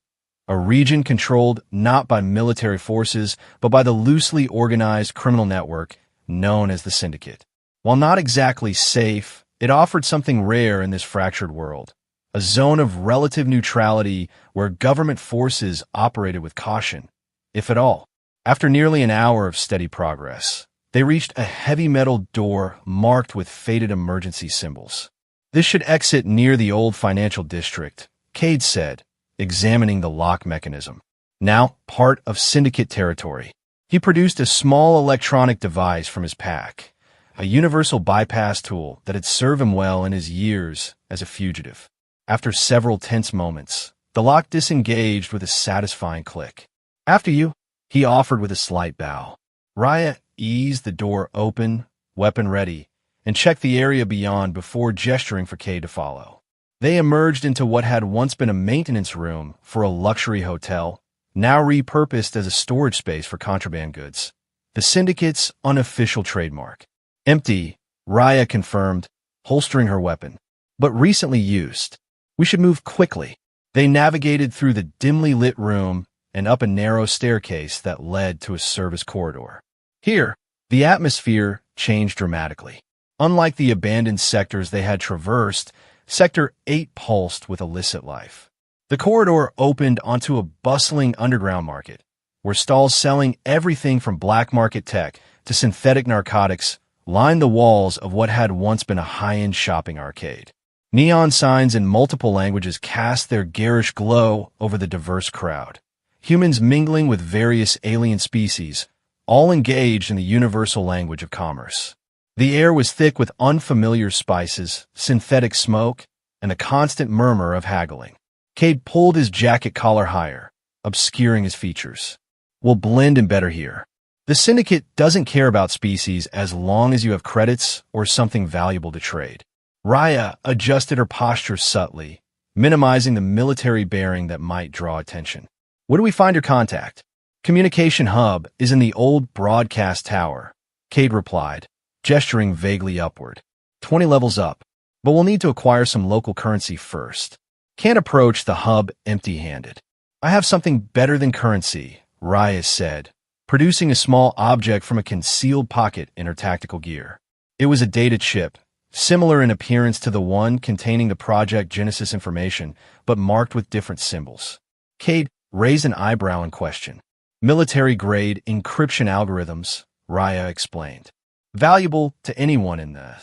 a region controlled not by military forces but by the loosely organized criminal network known as the Syndicate. While not exactly safe, it offered something rare in this fractured world, a zone of relative neutrality where government forces operated with caution, if at all. After nearly an hour of steady progress, they reached a heavy metal door marked with faded emergency symbols. This should exit near the old financial district, Cade said, examining the lock mechanism. Now part of Syndicate territory. He produced a small electronic device from his pack, a universal bypass tool that had served him well in his years as a fugitive. After several tense moments, the lock disengaged with a satisfying click. "After you," he offered with a slight bow. Raya eased the door open, weapon ready, and checked the area beyond before gesturing for Cade to follow. They emerged into what had once been a maintenance room for a luxury hotel, now repurposed as a storage space for contraband goods. The Syndicate's unofficial trademark. "Empty," Raya confirmed, holstering her weapon. "But recently used. We should move quickly." They navigated through the dimly lit room and up a narrow staircase that led to a service corridor. Here, the atmosphere changed dramatically. Unlike the abandoned sectors they had traversed, Sector 8 pulsed with illicit life. The corridor opened onto a bustling underground market, where stalls selling everything from black market tech to synthetic narcotics lined the walls of what had once been a high-end shopping arcade. Neon signs in multiple languages cast their garish glow over the diverse crowd. Humans mingling with various alien species, all engaged in the universal language of commerce. The air was thick with unfamiliar spices, synthetic smoke, and a constant murmur of haggling. Cade pulled his jacket collar higher, obscuring his features. "We'll blend in better here. The Syndicate doesn't care about species as long as you have credits or something valuable to trade." Raya adjusted her posture subtly, minimizing the military bearing that might draw attention. "Where do we find your contact?" "Communication hub is in the old broadcast tower," Cade replied, gesturing vaguely upward. 20 levels up, but we'll need to acquire some local currency first. Can't approach the hub empty-handed." "I have something better than currency," Raya said, producing a small object from a concealed pocket in her tactical gear. It was a data chip, similar in appearance to the one containing the Project Genesis information, but marked with different symbols. Cade raised an eyebrow in question. "Military-grade encryption algorithms," Raya explained. "Valuable to anyone in the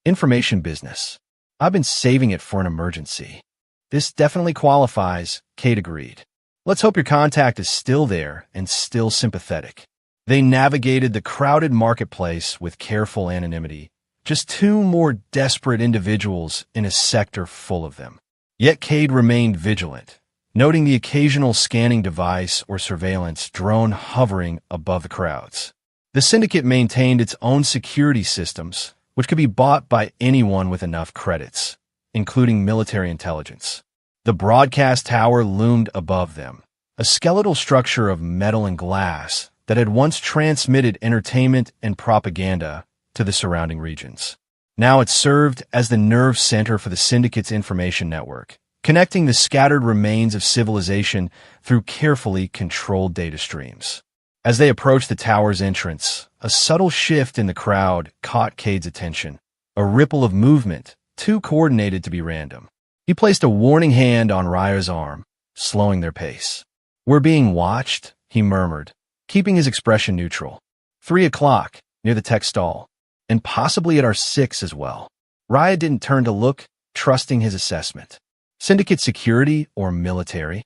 information business. I've been saving it for an emergency." "This definitely qualifies," Cade agreed. "Let's hope your contact is still there and still sympathetic." They navigated the crowded marketplace with careful anonymity, just two more desperate individuals in a sector full of them. Yet Cade remained vigilant, noting the occasional scanning device or surveillance drone hovering above the crowds. The Syndicate maintained its own security systems, which could be bought by anyone with enough credits, including military intelligence. The broadcast tower loomed above them, a skeletal structure of metal and glass that had once transmitted entertainment and propaganda to the surrounding regions. Now it served as the nerve center for the Syndicate's information network, connecting the scattered remains of civilization through carefully controlled data streams. As they approached the tower's entrance, a subtle shift in the crowd caught Cade's attention, a ripple of movement, too coordinated to be random. He placed a warning hand on Raya's arm, slowing their pace. "We're being watched," he murmured, keeping his expression neutral. 3 o'clock, near the tech stall, and possibly at our 6 as well. Raya didn't turn to look, trusting his assessment. "Syndicate security or military?"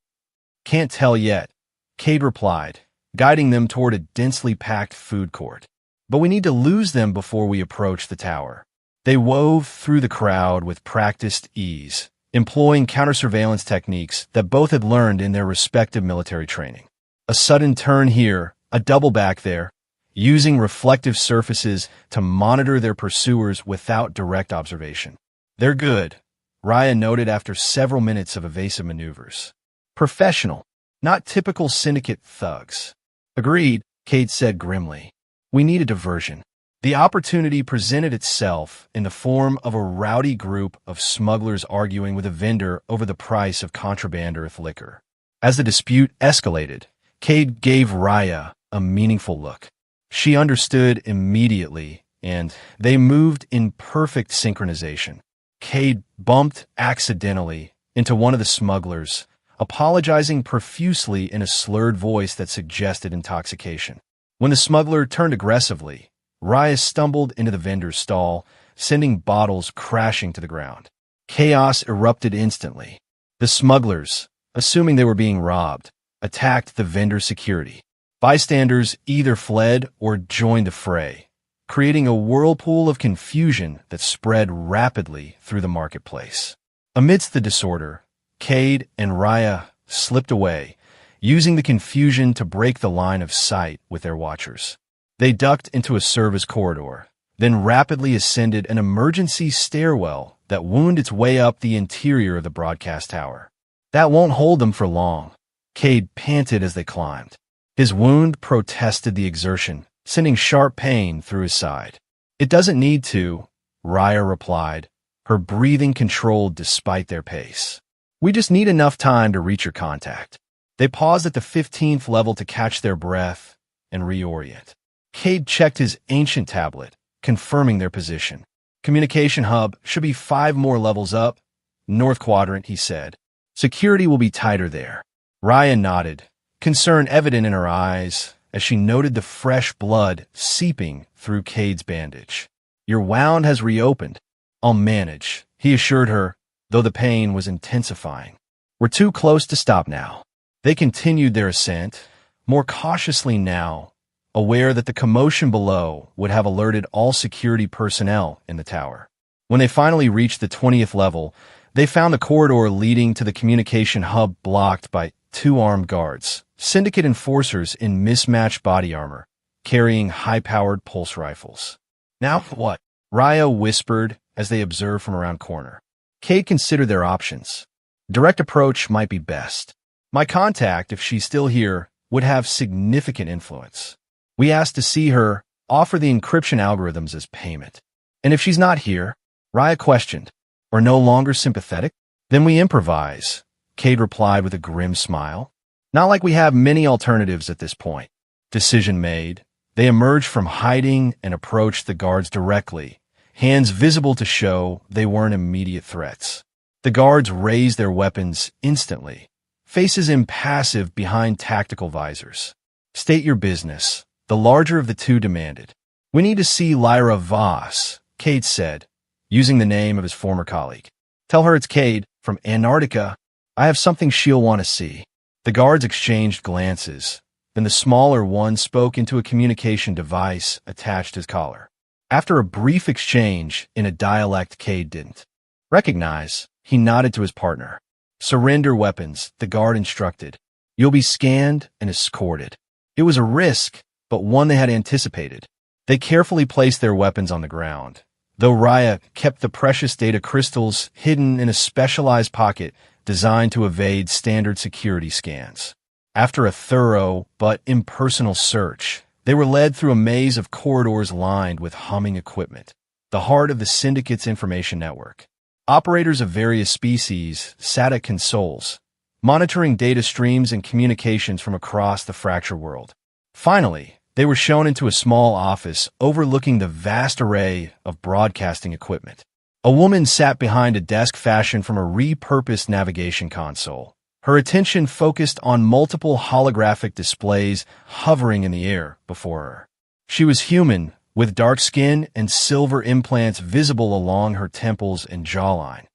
"Can't tell yet," Cade replied, guiding them toward a densely packed food court. "But we need to lose them before we approach the tower." They wove through the crowd with practiced ease, employing counter-surveillance techniques that both had learned in their respective military training. A sudden turn here, a double back there, using reflective surfaces to monitor their pursuers without direct observation. "They're good," Raya noted after several minutes of evasive maneuvers. "Professional." Not typical syndicate thugs. Agreed, Cade said grimly. We need a diversion. The opportunity presented itself in the form of a rowdy group of smugglers arguing with a vendor over the price of contraband earth liquor. As the dispute escalated, Cade gave Raya a meaningful look. She understood immediately, and they moved in perfect synchronization. Cade bumped accidentally into one of the smugglers, apologizing profusely in a slurred voice that suggested intoxication. When the smuggler turned aggressively, Raya stumbled into the vendor's stall, sending bottles crashing to the ground. Chaos erupted instantly. The smugglers, assuming they were being robbed, attacked the vendor's security. Bystanders either fled or joined the fray, creating a whirlpool of confusion that spread rapidly through the marketplace. Amidst the disorder, Cade and Raya slipped away, using the confusion to break the line of sight with their watchers. They ducked into a service corridor, then rapidly ascended an emergency stairwell that wound its way up the interior of the broadcast tower. That won't hold them for long, Cade panted as they climbed. His wound protested the exertion, sending sharp pain through his side. It doesn't need to, Raya replied, her breathing controlled despite their pace. We just need enough time to reach your contact. They paused at the 15th level to catch their breath and reorient. Cade checked his ancient tablet, confirming their position. Communication hub should be 5 more levels up. North quadrant, he said. Security will be tighter there. Raya nodded, concern evident in her eyes as she noted the fresh blood seeping through Cade's bandage. Your wound has reopened. I'll manage, he assured her, though the pain was intensifying. We're too close to stop now. They continued their ascent, more cautiously now, aware that the commotion below would have alerted all security personnel in the tower. When they finally reached the 20th level, they found the corridor leading to the communication hub blocked by 2 armed guards, syndicate enforcers in mismatched body armor, carrying high-powered pulse rifles. Now what? Raya whispered as they observed from around corner. Cade considered their options. Direct approach might be best. My contact, if she's still here, would have significant influence. We asked to see her, offer the encryption algorithms as payment. And if she's not here, Raya questioned, or no longer sympathetic, then we improvise, Cade replied with a grim smile. Not like we have many alternatives at this point. Decision made. They emerged from hiding and approached the guards directly, hands visible to show they weren't immediate threats. The guards raised their weapons instantly, faces impassive behind tactical visors. State your business, the larger of the two demanded. We need to see Lyra Voss, Cade said, using the name of his former colleague. Tell her it's Cade, from Antarctica. I have something she'll want to see. The guards exchanged glances. Then the smaller one spoke into a communication device attached to his collar. After a brief exchange in a dialect Cade didn't recognize, he nodded to his partner. Surrender weapons, the guard instructed. You'll be scanned and escorted. It was a risk, but one they had anticipated. They carefully placed their weapons on the ground, though Raya kept the precious data crystals hidden in a specialized pocket designed to evade standard security scans. After a thorough but impersonal search, they were led through a maze of corridors lined with humming equipment, the heart of the Syndicate's information network. Operators of various species sat at consoles, monitoring data streams and communications from across the fractured world. Finally, they were shown into a small office overlooking the vast array of broadcasting equipment. A woman sat behind a desk fashioned from a repurposed navigation console, her attention focused on multiple holographic displays hovering in the air before her. She was human, with dark skin and silver implants visible along her temples and jawline,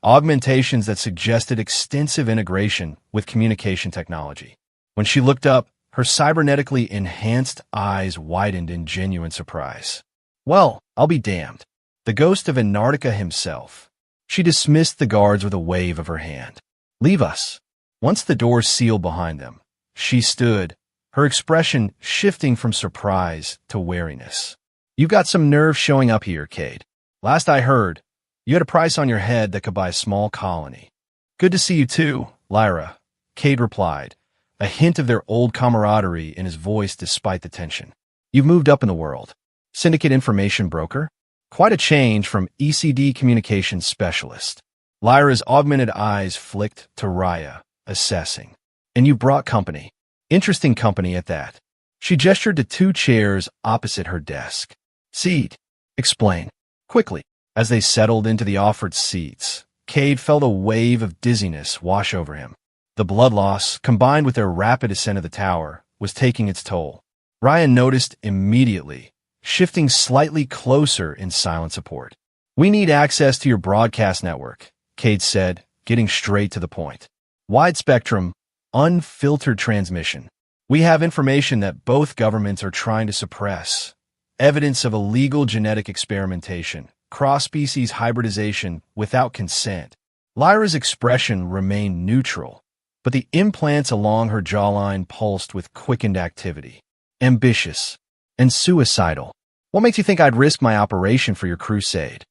augmentations that suggested extensive integration with communication technology. When she looked up, her cybernetically enhanced eyes widened in genuine surprise. Well, I'll be damned. The ghost of Antarctica himself. She dismissed the guards with a wave of her hand. Leave us. Once the doors sealed behind them, she stood, her expression shifting from surprise to wariness. You've got some nerve showing up here, Cade. Last I heard, you had a price on your head that could buy a small colony. Good to see you too, Lyra, Cade replied, a hint of their old camaraderie in his voice despite the tension. You've moved up in the world. Syndicate information broker? Quite a change from ECD communications specialist. Lyra's augmented eyes flicked to Raya, assessing. And you brought company. Interesting company at that. She gestured to two chairs opposite her desk. Seat. Explain. Quickly. As they settled into the offered seats, Cade felt a wave of dizziness wash over him. The blood loss, combined with their rapid ascent of the tower, was taking its toll. Ryan noticed immediately, shifting slightly closer in silent support. We need access to your broadcast network, Cade said, getting straight to the point. Wide spectrum, unfiltered transmission. We have information that both governments are trying to suppress. Evidence of illegal genetic experimentation, cross-species hybridization without consent. Lyra's expression remained neutral, but the implants along her jawline pulsed with quickened activity. Ambitious and suicidal. What makes you think I'd risk my operation for your crusade?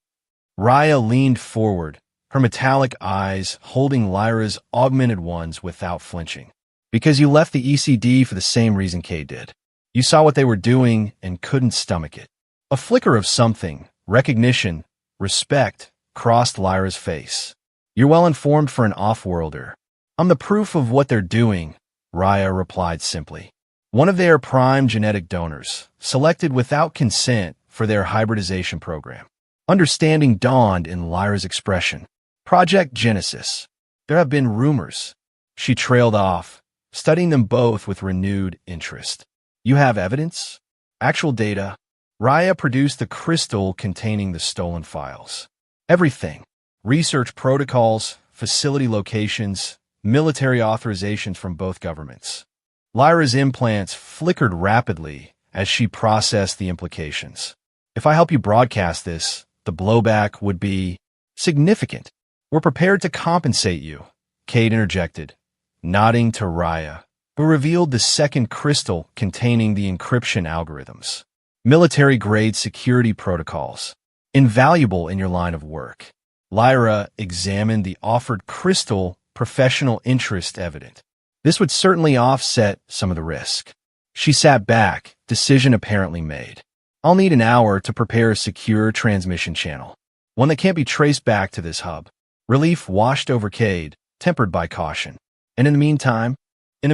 Raya leaned forward, her metallic eyes holding Lyra's augmented ones without flinching. Because you left the ECD for the same reason Cade did. You saw what they were doing and couldn't stomach it. A flicker of something, recognition, respect, crossed Lyra's face. You're well informed for an off-worlder. I'm the proof of what they're doing, Raya replied simply. One of their prime genetic donors, selected without consent for their hybridization program. Understanding dawned in Lyra's expression. Project Genesis. There have been rumors. She trailed off, studying them both with renewed interest. You have evidence? Actual data? Raya produced the crystal containing the stolen files. Everything. Research protocols, facility locations, military authorizations from both governments. Lyra's implants flickered rapidly as she processed the implications. If I help you broadcast this, the blowback would be significant. We're prepared to compensate you, Cade interjected, nodding to Raya, who revealed the second crystal containing the encryption algorithms. Military-grade security protocols, invaluable in your line of work. Lyra examined the offered crystal, professional interest evident. This would certainly offset some of the risk. She sat back, decision apparently made. I'll need an hour to prepare a secure transmission channel, one that can't be traced back to this hub. Relief washed over Cade, tempered by caution. And in the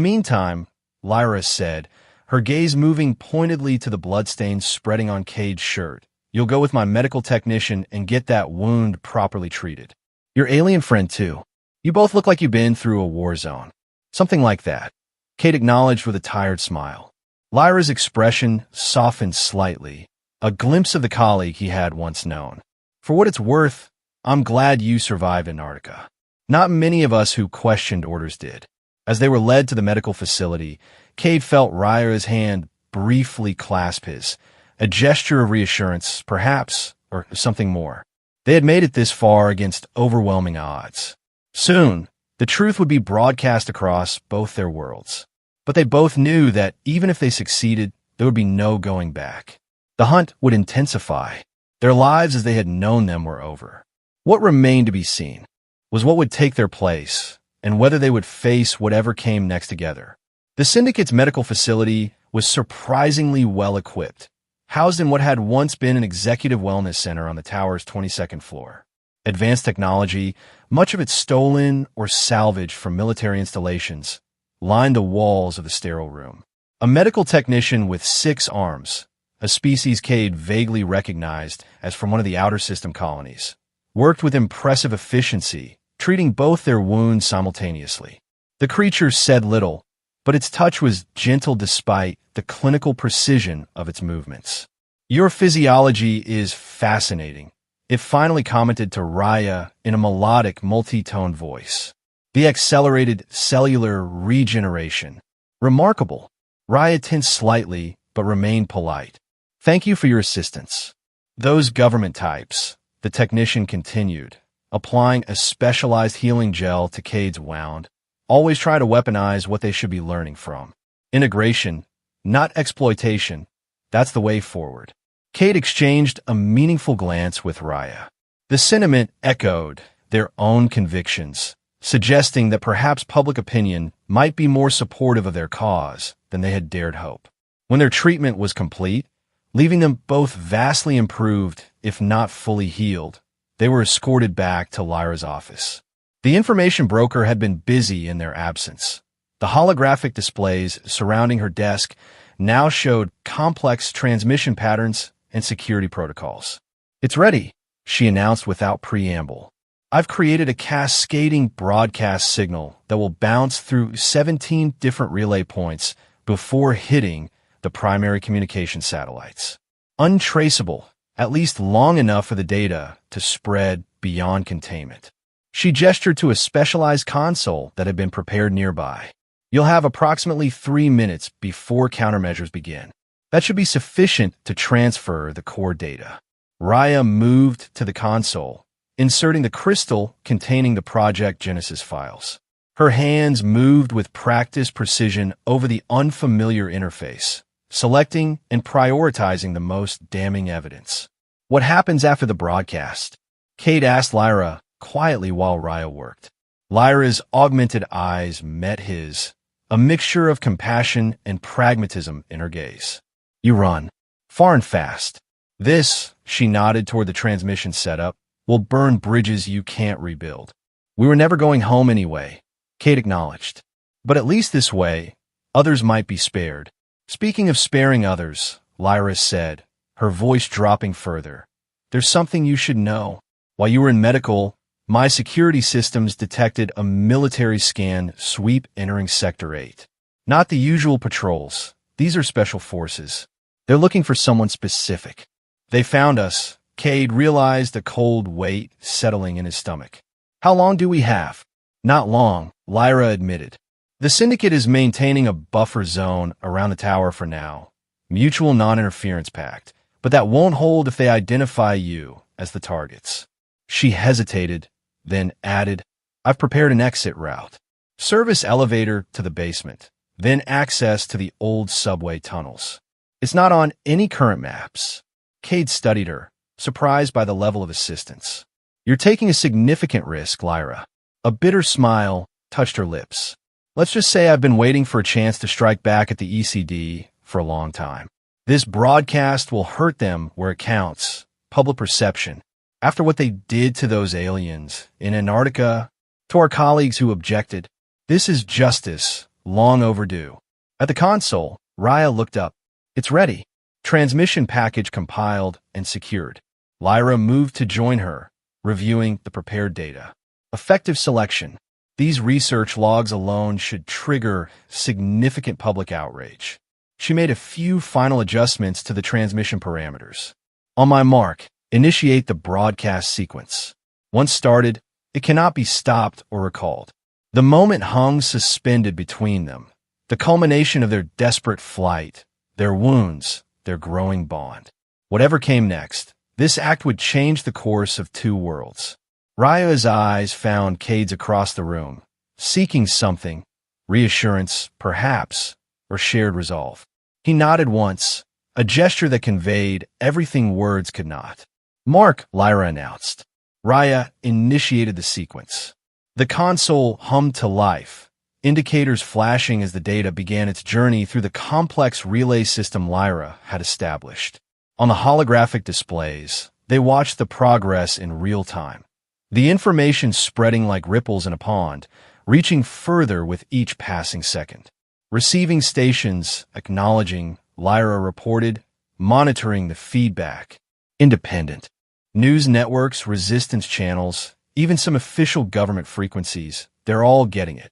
meantime, Lyra said, her gaze moving pointedly to the bloodstains spreading on Cade's shirt. You'll go with my medical technician and get that wound properly treated. Your alien friend, too. You both look like you've been through a war zone. Something like that. Cade acknowledged with a tired smile. Lyra's expression softened slightly, a glimpse of the colleague he had once known. For what it's worth, I'm glad you survived Antarctica. Not many of us who questioned orders did. As they were led to the medical facility, Cade felt Raya's hand briefly clasp his, a gesture of reassurance, perhaps, or something more. They had made it this far against overwhelming odds. Soon, the truth would be broadcast across both their worlds. But they both knew that even if they succeeded, there would be no going back. The hunt would intensify. Their lives as they had known them were over. What remained to be seen was what would take their place, and whether they would face whatever came next together. The Syndicate's medical facility was surprisingly well-equipped, housed in what had once been an executive wellness center on the tower's 22nd floor. Advanced technology, much of it stolen or salvaged from military installations, lined the walls of the sterile room. A medical technician with 6 arms, a species Cade vaguely recognized as from one of the outer system colonies, worked with impressive efficiency, treating both their wounds simultaneously. The creature said little, but its touch was gentle despite the clinical precision of its movements. Your physiology is fascinating, it finally commented to Raya in a melodic, multi-tone voice. The accelerated cellular regeneration. Remarkable. Raya tensed slightly, but remained polite. Thank you for your assistance. Those government types, the technician continued, applying a specialized healing gel to Cade's wound, always try to weaponize what they should be learning from. Integration, not exploitation, that's the way forward. Cade exchanged a meaningful glance with Raya. The sentiment echoed their own convictions, suggesting that perhaps public opinion might be more supportive of their cause than they had dared hope. When their treatment was complete, leaving them both vastly improved, if not fully healed, they were escorted back to Lyra's office. The information broker had been busy in their absence. The holographic displays surrounding her desk now showed complex transmission patterns and security protocols. "It's ready," she announced without preamble. "I've created a cascading broadcast signal that will bounce through 17 different relay points before hitting the primary communication satellites. Untraceable, at least long enough for the data to spread beyond containment." She gestured to a specialized console that had been prepared nearby. "You'll have approximately 3 minutes before countermeasures begin. That should be sufficient to transfer the core data." Raya moved to the console, inserting the crystal containing the Project Genesis files. Her hands moved with practiced precision over the unfamiliar interface, selecting and prioritizing the most damning evidence. "What happens after the broadcast?" Cade asked Lyra quietly while Raya worked. Lyra's augmented eyes met his, a mixture of compassion and pragmatism in her gaze. "You run. Far and fast. This," she nodded toward the transmission setup, "will burn bridges you can't rebuild." "We were never going home anyway," Cade acknowledged. "But at least this way, others might be spared." "Speaking of sparing others," Lyra said, her voice dropping further, "there's something you should know. While you were in medical, my security systems detected a military scan sweep entering Sector 8. Not the usual patrols. These are special forces. They're looking for someone specific. They found us." Cade realized a cold weight settling in his stomach. "How long do we have?" "Not long," Lyra admitted. "The Syndicate is maintaining a buffer zone around the tower for now. Mutual non-interference pact. But that won't hold if they identify you as the targets." She hesitated, then added, "I've prepared an exit route. Service elevator to the basement, then access to the old subway tunnels. It's not on any current maps." Cade studied her, surprised by the level of assistance. "You're taking a significant risk, Lyra." A bitter smile touched her lips. "Let's just say I've been waiting for a chance to strike back at the ECD for a long time. This broadcast will hurt them where it counts, public perception. After what they did to those aliens in Antarctica, to our colleagues who objected, this is justice, long overdue." At the console, Raya looked up. "It's ready." Transmission package compiled and secured. Lyra moved to join her, reviewing the prepared data. Effective selection. These research logs alone should trigger significant public outrage. She made a few final adjustments to the transmission parameters. "On my mark, initiate the broadcast sequence. Once started, it cannot be stopped or recalled." The moment hung suspended between them, the culmination of their desperate flight, their wounds, their growing bond. Whatever came next, this act would change the course of two worlds. Raya's eyes found Cade's across the room, seeking something, reassurance, perhaps, or shared resolve. He nodded once, a gesture that conveyed everything words could not. "Mark," Lyra announced. Raya initiated the sequence. The console hummed to life, indicators flashing as the data began its journey through the complex relay system Lyra had established. On the holographic displays, they watched the progress in real time, the information spreading like ripples in a pond, reaching further with each passing second. Receiving stations, acknowledging, Lyra reported, monitoring the feedback. Independent. News networks, resistance channels, even some official government frequencies, they're all getting it.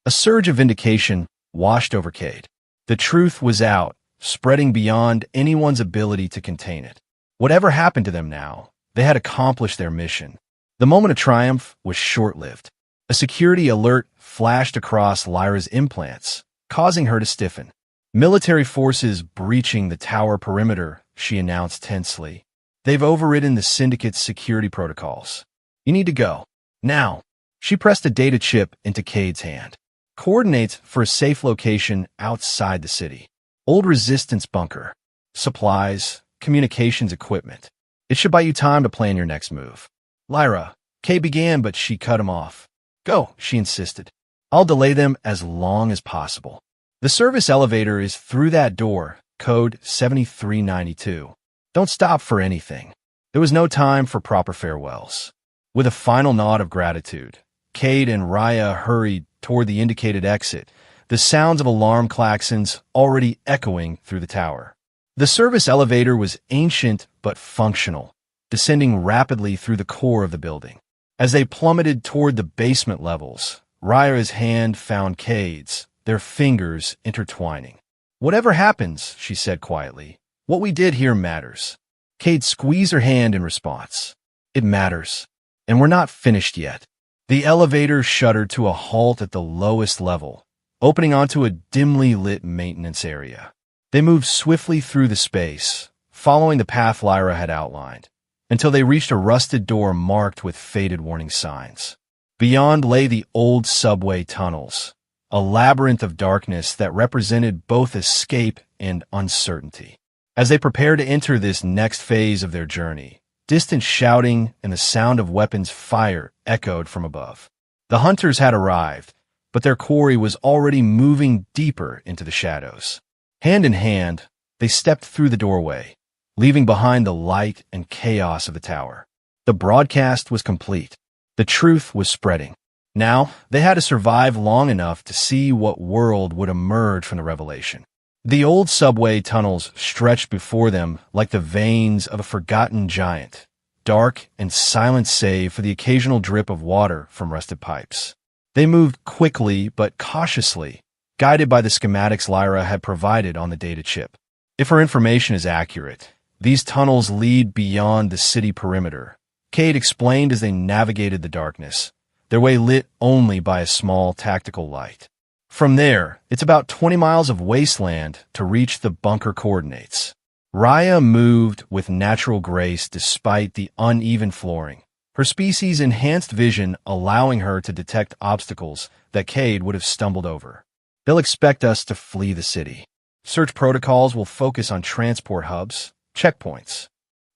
A surge of vindication washed over Cade. The truth was out, spreading beyond anyone's ability to contain it. Whatever happened to them now, they had accomplished their mission. The moment of triumph was short-lived. A security alert flashed across Lyra's implants, causing her to stiffen. "Military forces breaching the tower perimeter," she announced tensely. "They've overridden the Syndicate's security protocols. You need to go. Now." She pressed a data chip into Cade's hand. "Coordinates for a safe location outside the city. Old resistance bunker. Supplies, communications equipment. It should buy you time to plan your next move." "Lyra," Cade began, but she cut him off. Go, she insisted. I'll delay them as long as possible. The service elevator is through that door, code 7392. Don't stop for anything. There was no time for proper farewells. With a final nod of gratitude, Cade and Raya hurried toward the indicated exit, the sounds of alarm klaxons already echoing through the tower. The service elevator was ancient but functional, descending rapidly through the core of the building. As they plummeted toward the basement levels, Raya's hand found Cade's, their fingers intertwining. Whatever happens, she said quietly, what we did here matters. Cade squeezed her hand in response. It matters. And we're not finished yet. The elevator shuddered to a halt at the lowest level, opening onto a dimly lit maintenance area. They moved swiftly through the space, following the path Lyra had outlined, until they reached a rusted door marked with faded warning signs. Beyond lay the old subway tunnels, a labyrinth of darkness that represented both escape and uncertainty. As they prepared to enter this next phase of their journey, distant shouting and the sound of weapons fire echoed from above. The hunters had arrived, but their quarry was already moving deeper into the shadows. Hand in hand, they stepped through the doorway, leaving behind the light and chaos of the tower. The broadcast was complete. The truth was spreading. Now, they had to survive long enough to see what world would emerge from the revelation. The old subway tunnels stretched before them like the veins of a forgotten giant, dark and silent save for the occasional drip of water from rusted pipes. They moved quickly but cautiously, guided by the schematics Lyra had provided on the data chip. If her information is accurate, these tunnels lead beyond the city perimeter, Cade explained as they navigated the darkness, their way lit only by a small tactical light. From there, it's about 20 miles of wasteland to reach the bunker coordinates. Raya moved with natural grace despite the uneven flooring, her species' enhanced vision allowing her to detect obstacles that Cade would have stumbled over. They'll expect us to flee the city. Search protocols will focus on transport hubs, checkpoints.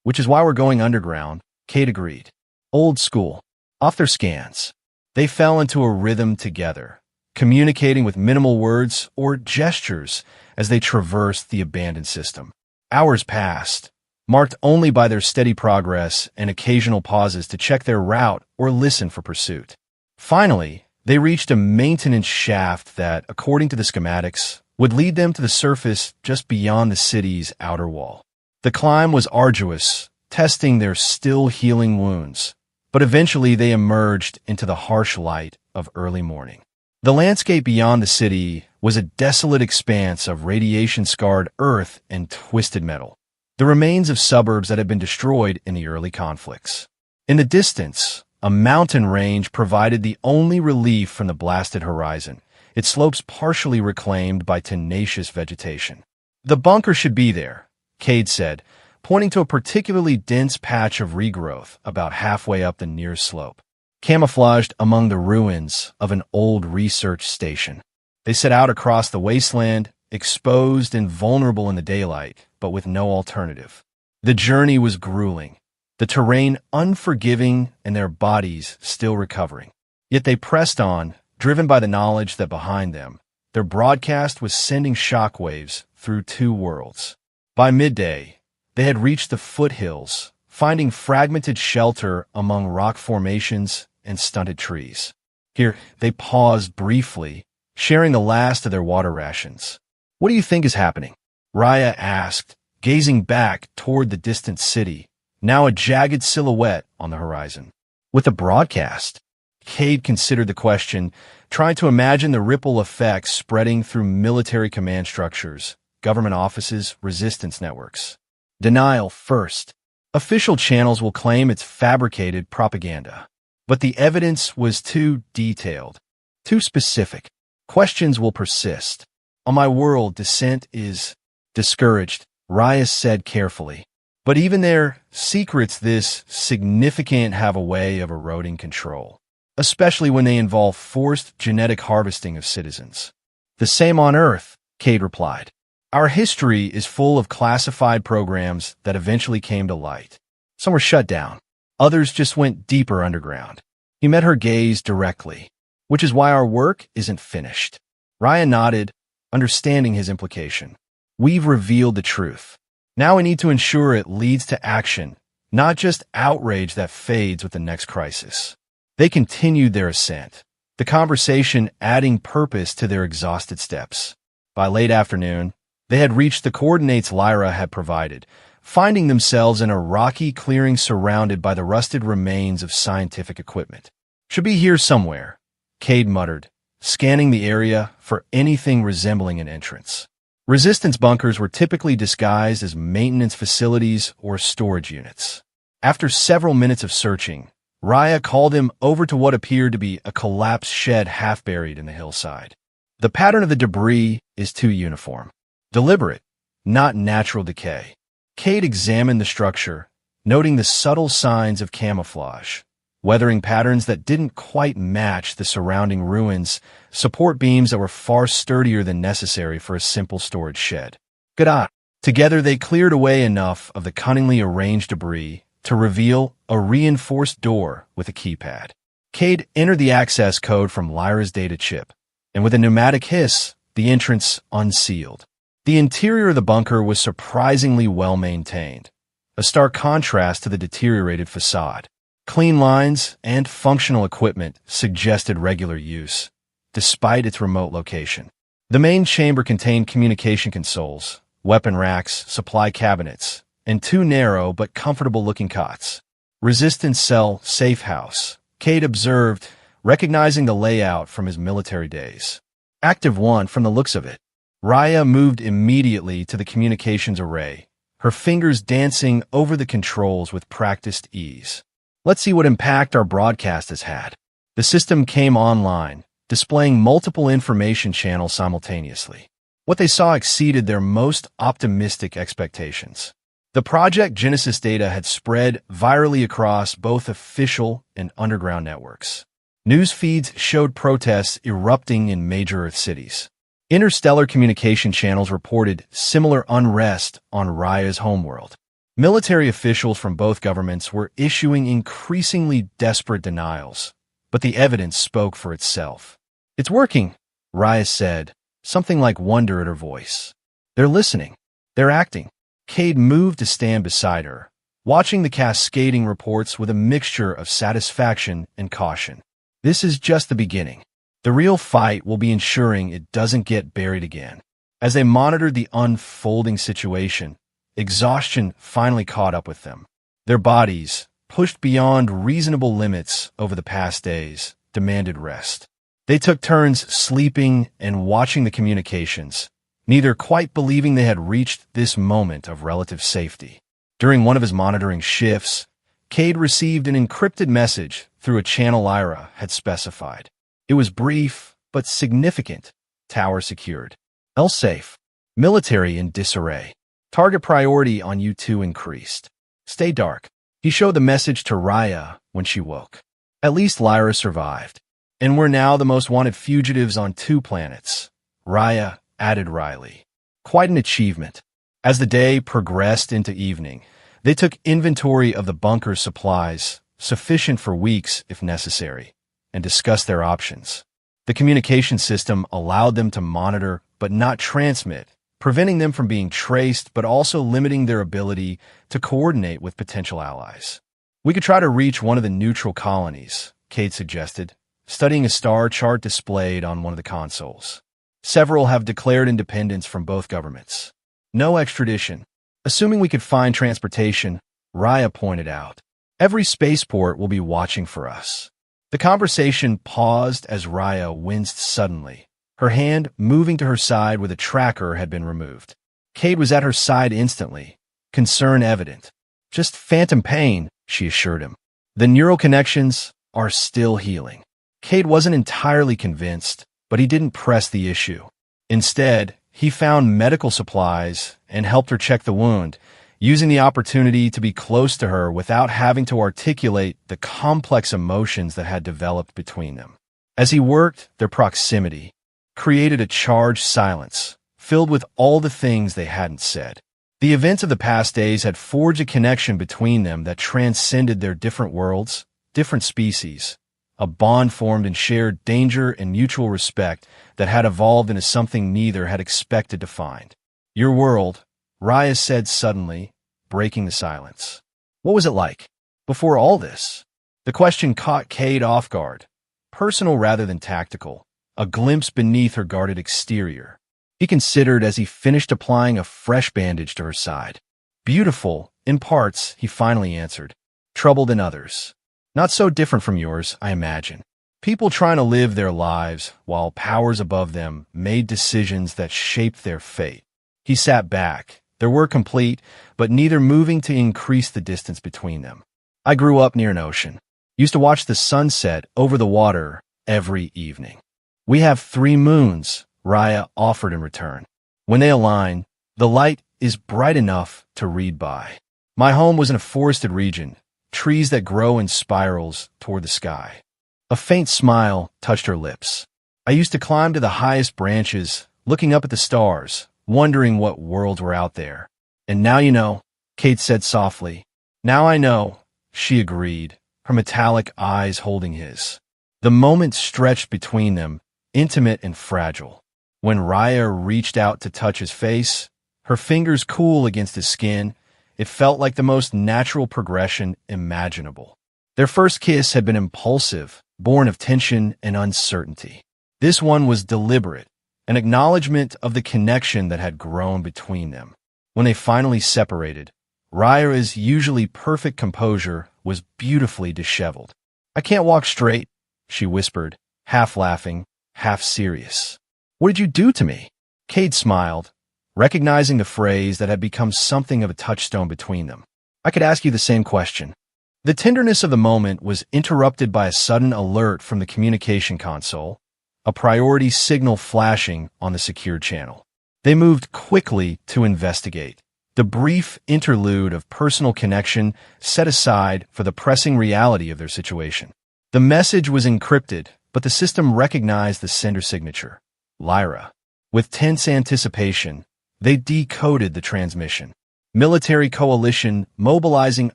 Which is why we're going underground, Cade agreed. Old school. Off their scans, they fell into a rhythm together, communicating with minimal words or gestures as they traversed the abandoned system. Hours passed, marked only by their steady progress and occasional pauses to check their route or listen for pursuit. Finally, they reached a maintenance shaft that, according to the schematics, would lead them to the surface just beyond the city's outer wall. The climb was arduous, testing their still healing wounds, but eventually they emerged into the harsh light of early morning. The landscape beyond the city was a desolate expanse of radiation-scarred earth and twisted metal, the remains of suburbs that had been destroyed in the early conflicts. In the distance, a mountain range provided the only relief from the blasted horizon, its slopes partially reclaimed by tenacious vegetation. The bunker should be there, Cade said, pointing to a particularly dense patch of regrowth about halfway up the near slope, camouflaged among the ruins of an old research station. They set out across the wasteland, exposed and vulnerable in the daylight, but with no alternative. The journey was grueling, the terrain unforgiving and their bodies still recovering. Yet they pressed on, driven by the knowledge that behind them, their broadcast was sending shockwaves through two worlds. By midday, they had reached the foothills, finding fragmented shelter among rock formations and stunted trees. Here, they paused briefly, sharing the last of their water rations. What do you think is happening? Raya asked, gazing back toward the distant city, now a jagged silhouette on the horizon. With the broadcast, Cade considered the question, trying to imagine the ripple effects spreading through military command structures, government offices, resistance networks. Denial first. Official channels will claim it's fabricated propaganda. But the evidence was too detailed, too specific. Questions will persist. On my world, dissent is discouraged, Raya said carefully. But even their secrets this significant have a way of eroding control, especially when they involve forced genetic harvesting of citizens. The same on Earth, Cade replied. Our history is full of classified programs that eventually came to light. Some were shut down. Others just went deeper underground. He met her gaze directly. which is why our work isn't finished. Raya nodded, understanding his implication. We've revealed the truth. Now we need to ensure it leads to action, not just outrage that fades with the next crisis. They continued their ascent, the conversation adding purpose to their exhausted steps. By late afternoon, they had reached the coordinates Lyra had provided, finding themselves in a rocky clearing surrounded by the rusted remains of scientific equipment. "Should be here somewhere," Cade muttered, scanning the area for anything resembling an entrance. Resistance bunkers were typically disguised as maintenance facilities or storage units. After several minutes of searching, Raya called him over to what appeared to be a collapsed shed half buried in the hillside. The pattern of the debris is too uniform. Deliberate, not natural decay. Cade examined the structure, noting the subtle signs of camouflage, weathering patterns that didn't quite match the surrounding ruins, support beams that were far sturdier than necessary for a simple storage shed. Good eye. Together they cleared away enough of the cunningly arranged debris to reveal a reinforced door with a keypad. Cade entered the access code from Lyra's data chip, and with a pneumatic hiss, the entrance unsealed. The interior of the bunker was surprisingly well maintained, a stark contrast to the deteriorated facade. Clean lines and functional equipment suggested regular use, despite its remote location. The main chamber contained communication consoles, weapon racks, supply cabinets, and two narrow but comfortable-looking cots. Resistance cell safe house, Cade observed, recognizing the layout from his military days. Active 1 from the looks of it. Raya moved immediately to the communications array, her fingers dancing over the controls with practiced ease. Let's see what impact our broadcast has had. The system came online, displaying multiple information channels simultaneously. What they saw exceeded their most optimistic expectations. The Project Genesis data had spread virally across both official and underground networks. News feeds showed protests erupting in major Earth cities. Interstellar communication channels reported similar unrest on Raya's homeworld. Military officials from both governments were issuing increasingly desperate denials, but the evidence spoke for itself. "It's working," Raya said, something like wonder at her voice. "They're listening. They're acting." Cade moved to stand beside her, watching the cascading reports with a mixture of satisfaction and caution. This is just the beginning. The real fight will be ensuring it doesn't get buried again. As they monitored the unfolding situation, exhaustion finally caught up with them. Their bodies, pushed beyond reasonable limits over the past days, demanded rest. They took turns sleeping and watching the communications, neither quite believing they had reached this moment of relative safety. During one of his monitoring shifts, Cade received an encrypted message through a channel Lyra had specified. It was brief, but significant. Tower secured. L safe. Military in disarray. Target priority on you two increased. Stay dark. He showed the message to Raya when she woke. At least Lyra survived. And we're now the most wanted fugitives on 2 planets. Raya added wryly. Quite an achievement. As the day progressed into evening, they took inventory of the bunker's supplies, sufficient for weeks if necessary, and discussed their options. The communication system allowed them to monitor but not transmit, preventing them from being traced but also limiting their ability to coordinate with potential allies. "We could try to reach one of the neutral colonies," Cade suggested, studying a star chart displayed on one of the consoles. "Several have declared independence from both governments. No extradition. Assuming we could find transportation," Raya pointed out. "Every spaceport will be watching for us." The conversation paused as Raya winced suddenly, her hand moving to her side where the tracker had been removed. Cade was at her side instantly, concern evident. "Just phantom pain," she assured him. "The neural connections are still healing." Cade wasn't entirely convinced, but he didn't press the issue. Instead, he found medical supplies and helped her check the wound, using the opportunity to be close to her without having to articulate the complex emotions that had developed between them. As he worked, their proximity created a charged silence, filled with all the things they hadn't said. The events of the past days had forged a connection between them that transcended their different worlds, different species, a bond formed in shared danger and mutual respect that had evolved into something neither had expected to find. "Your world," Raya said suddenly, breaking the silence. "What was it like before all this?" The question caught Cade off guard, personal rather than tactical, a glimpse beneath her guarded exterior. He considered as he finished applying a fresh bandage to her side. "Beautiful, in parts," he finally answered. "Troubled in others. Not so different from yours, I imagine. People trying to live their lives while powers above them made decisions that shaped their fate." He sat back. Their work complete, but neither moving to increase the distance between them. "I grew up near an ocean. Used to watch the sunset over the water every evening. We have 3 moons," Raya offered in return. "When they align, the light is bright enough to read by. My home was in a forested region, trees that grow in spirals toward the sky." A faint smile touched her lips. "I used to climb to the highest branches, looking up at the stars, wondering what worlds were out there. And now you know," Kate said softly. "Now I know," she agreed, her metallic eyes holding his. The moment stretched between them, intimate and fragile. When Raya reached out to touch his face, her fingers cool against his skin, it felt like the most natural progression imaginable. Their first kiss had been impulsive, born of tension and uncertainty. This one was deliberate, an acknowledgement of the connection that had grown between them. When they finally separated, Raya's usually perfect composure was beautifully disheveled. "I can't walk straight," she whispered, half laughing, half serious. "What did you do to me?" Cade smiled, recognizing the phrase that had become something of a touchstone between them. "I could ask you the same question." The tenderness of the moment was interrupted by a sudden alert from the communication console, a priority signal flashing on the secured channel. They moved quickly to investigate, the brief interlude of personal connection set aside for the pressing reality of their situation. The message was encrypted, but the system recognized the sender signature, Lyra. With tense anticipation, they decoded the transmission. "Military coalition mobilizing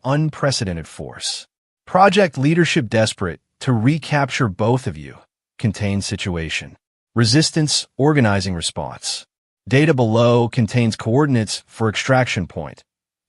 unprecedented force. Project leadership desperate to recapture both of you. Contains situation. Resistance organizing response. Data below contains coordinates for extraction point.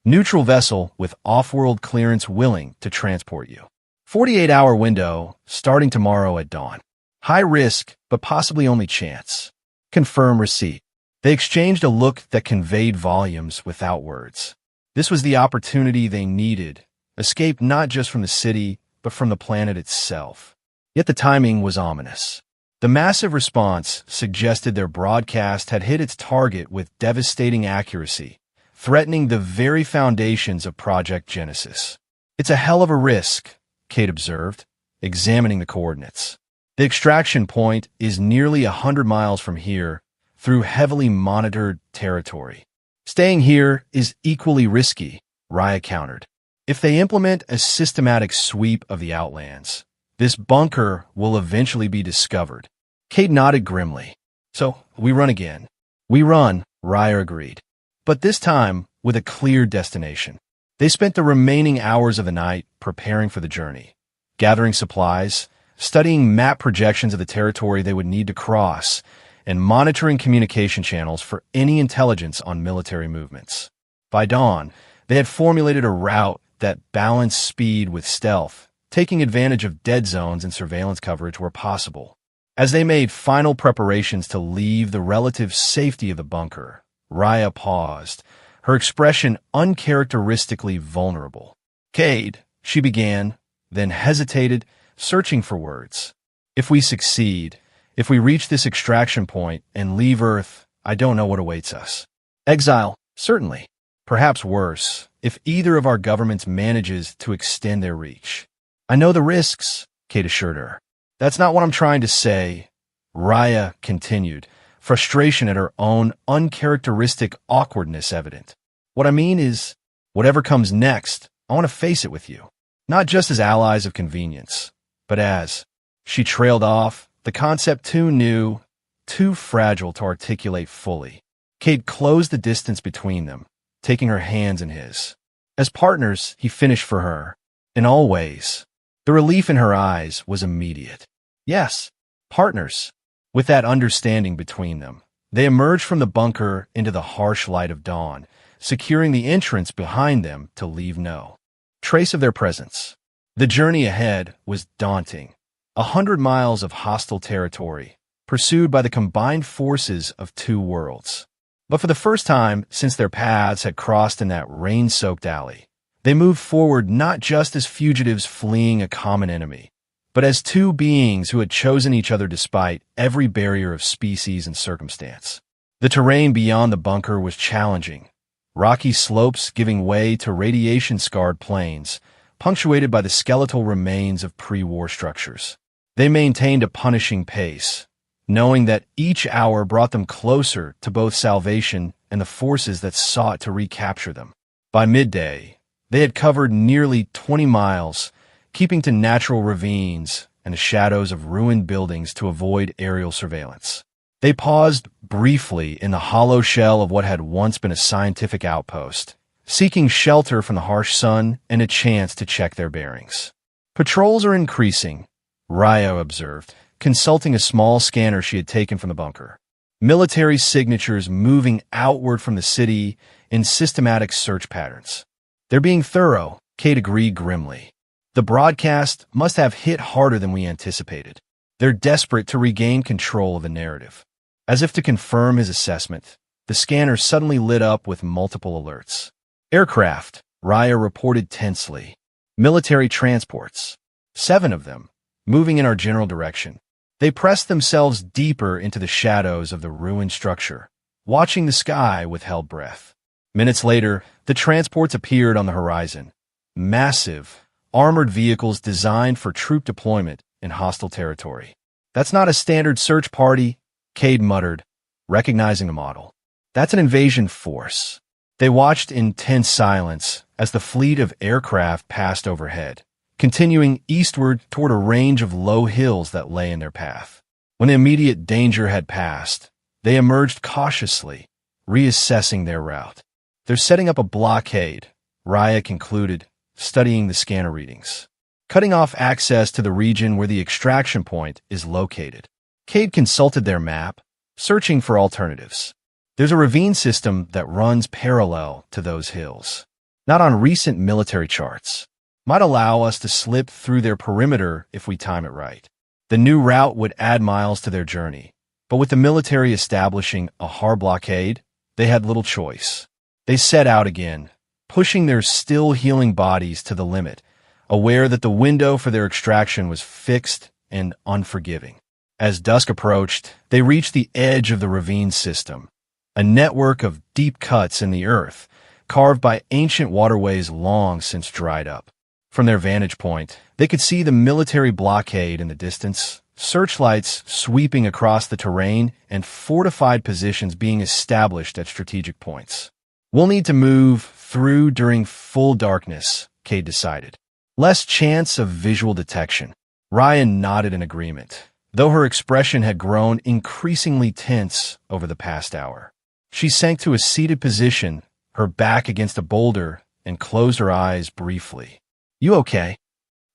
Neutral vessel with off-world clearance willing to transport you. 48-hour window starting tomorrow at dawn. High risk, but possibly only chance. Confirm receipt." They exchanged a look that conveyed volumes without words. This was the opportunity they needed, escape not just from the city, but from the planet itself. Yet the timing was ominous. The massive response suggested their broadcast had hit its target with devastating accuracy, threatening the very foundations of Project Genesis. "It's a hell of a risk," Kate observed, examining the coordinates. "The extraction point is nearly 100 miles from here, through heavily monitored territory. Staying here is equally risky," Raya countered. "If they implement a systematic sweep of the Outlands, this bunker will eventually be discovered." Kate nodded grimly. "So, we run again." "We run," Raya agreed. "But this time, with a clear destination." They spent the remaining hours of the night preparing for the journey, gathering supplies, studying map projections of the territory they would need to cross, and monitoring communication channels for any intelligence on military movements. By dawn, they had formulated a route that balanced speed with stealth, taking advantage of dead zones and surveillance coverage where possible. As they made final preparations to leave the relative safety of the bunker, Raya paused, her expression uncharacteristically vulnerable. "Cade," she began, then hesitated, searching for words. "If we succeed, if we reach this extraction point and leave Earth, I don't know what awaits us. Exile, certainly. Perhaps worse, if either of our governments manages to extend their reach." "I know the risks," Kate assured her. "That's not what I'm trying to say," Raya continued, frustration at her own uncharacteristic awkwardness evident. "What I mean is, whatever comes next, I want to face it with you. Not just as allies of convenience, but as—" She trailed off, the concept too new, too fragile to articulate fully. Kate closed the distance between them, taking her hands in his. "As partners," he finished for her, "in all ways." The relief in her eyes was immediate. Yes, partners. With that understanding between them, they emerged from the bunker into the harsh light of dawn, securing the entrance behind them to leave no trace of their presence. The journey ahead was daunting. 100 miles of hostile territory, pursued by the combined forces of two worlds. But for the first time since their paths had crossed in that rain-soaked alley, they moved forward not just as fugitives fleeing a common enemy, but as two beings who had chosen each other despite every barrier of species and circumstance. The terrain beyond the bunker was challenging, rocky slopes giving way to radiation-scarred plains, punctuated by the skeletal remains of pre-war structures. They maintained a punishing pace, knowing that each hour brought them closer to both salvation and the forces that sought to recapture them. By midday, they had covered nearly 20 miles, keeping to natural ravines and the shadows of ruined buildings to avoid aerial surveillance. They paused briefly in the hollow shell of what had once been a scientific outpost, seeking shelter from the harsh sun and a chance to check their bearings. Patrols are increasing, Raya observed, consulting a small scanner she had taken from the bunker. Military signatures moving outward from the city in systematic search patterns. They're being thorough, Kate agreed grimly. The broadcast must have hit harder than we anticipated. They're desperate to regain control of the narrative. As if to confirm his assessment, the scanner suddenly lit up with multiple alerts. Aircraft, Raya reported tensely. Military transports. 7 of them, moving in our general direction. They pressed themselves deeper into the shadows of the ruined structure, watching the sky with held breath. Minutes later, the transports appeared on the horizon. Massive, armored vehicles designed for troop deployment in hostile territory. That's not a standard search party, Cade muttered, recognizing the model. That's an invasion force. They watched in tense silence as the fleet of aircraft passed overhead, continuing eastward toward a range of low hills that lay in their path. When the immediate danger had passed, they emerged cautiously, reassessing their route. They're setting up a blockade, Raya concluded, studying the scanner readings, cutting off access to the region where the extraction point is located. Cade consulted their map, searching for alternatives. There's a ravine system that runs parallel to those hills, not on recent military charts. Might allow us to slip through their perimeter if we time it right. The new route would add miles to their journey, but with the military establishing a hard blockade, they had little choice. They set out again, pushing their still-healing bodies to the limit, aware that the window for their extraction was fixed and unforgiving. As dusk approached, they reached the edge of the ravine system, a network of deep cuts in the earth, carved by ancient waterways long since dried up. From their vantage point, they could see the military blockade in the distance, searchlights sweeping across the terrain, and fortified positions being established at strategic points. We'll need to move through during full darkness, Cade decided. Less chance of visual detection. Ryan nodded in agreement, though her expression had grown increasingly tense over the past hour. She sank to a seated position, her back against a boulder, and closed her eyes briefly. "You okay?"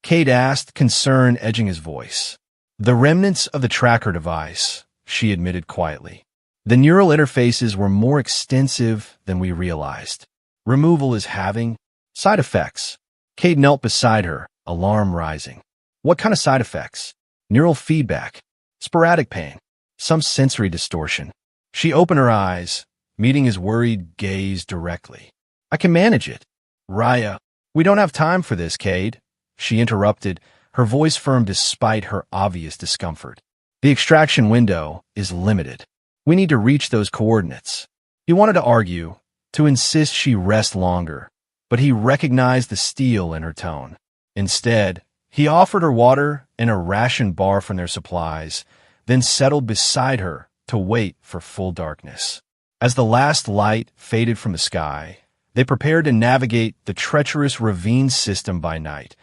Cade asked, concern edging his voice. "The remnants of the tracker device," she admitted quietly. "The neural interfaces were more extensive than we realized. Removal is having side effects." Cade knelt beside her, alarm rising. "What kind of side effects?" "Neural feedback, sporadic pain, some sensory distortion." She opened her eyes, meeting his worried gaze directly. "I can manage it." "Raya, we don't have time for this, Cade," she interrupted, her voice firm despite her obvious discomfort. "The extraction window is limited. We need to reach those coordinates." He wanted to argue, to insist she rest longer, but he recognized the steel in her tone. Instead, he offered her water and a ration bar from their supplies, then settled beside her to wait for full darkness. As the last light faded from the sky, they prepared to navigate the treacherous ravine system by night,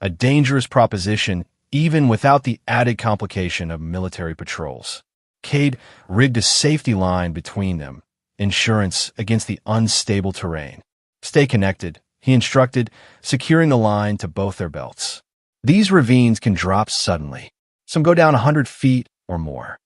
a dangerous proposition even without the added complication of military patrols. Cade rigged a safety line between them, insurance against the unstable terrain. "Stay connected," he instructed, securing the line to both their belts. These ravines can drop suddenly. Some go down 100 feet or more.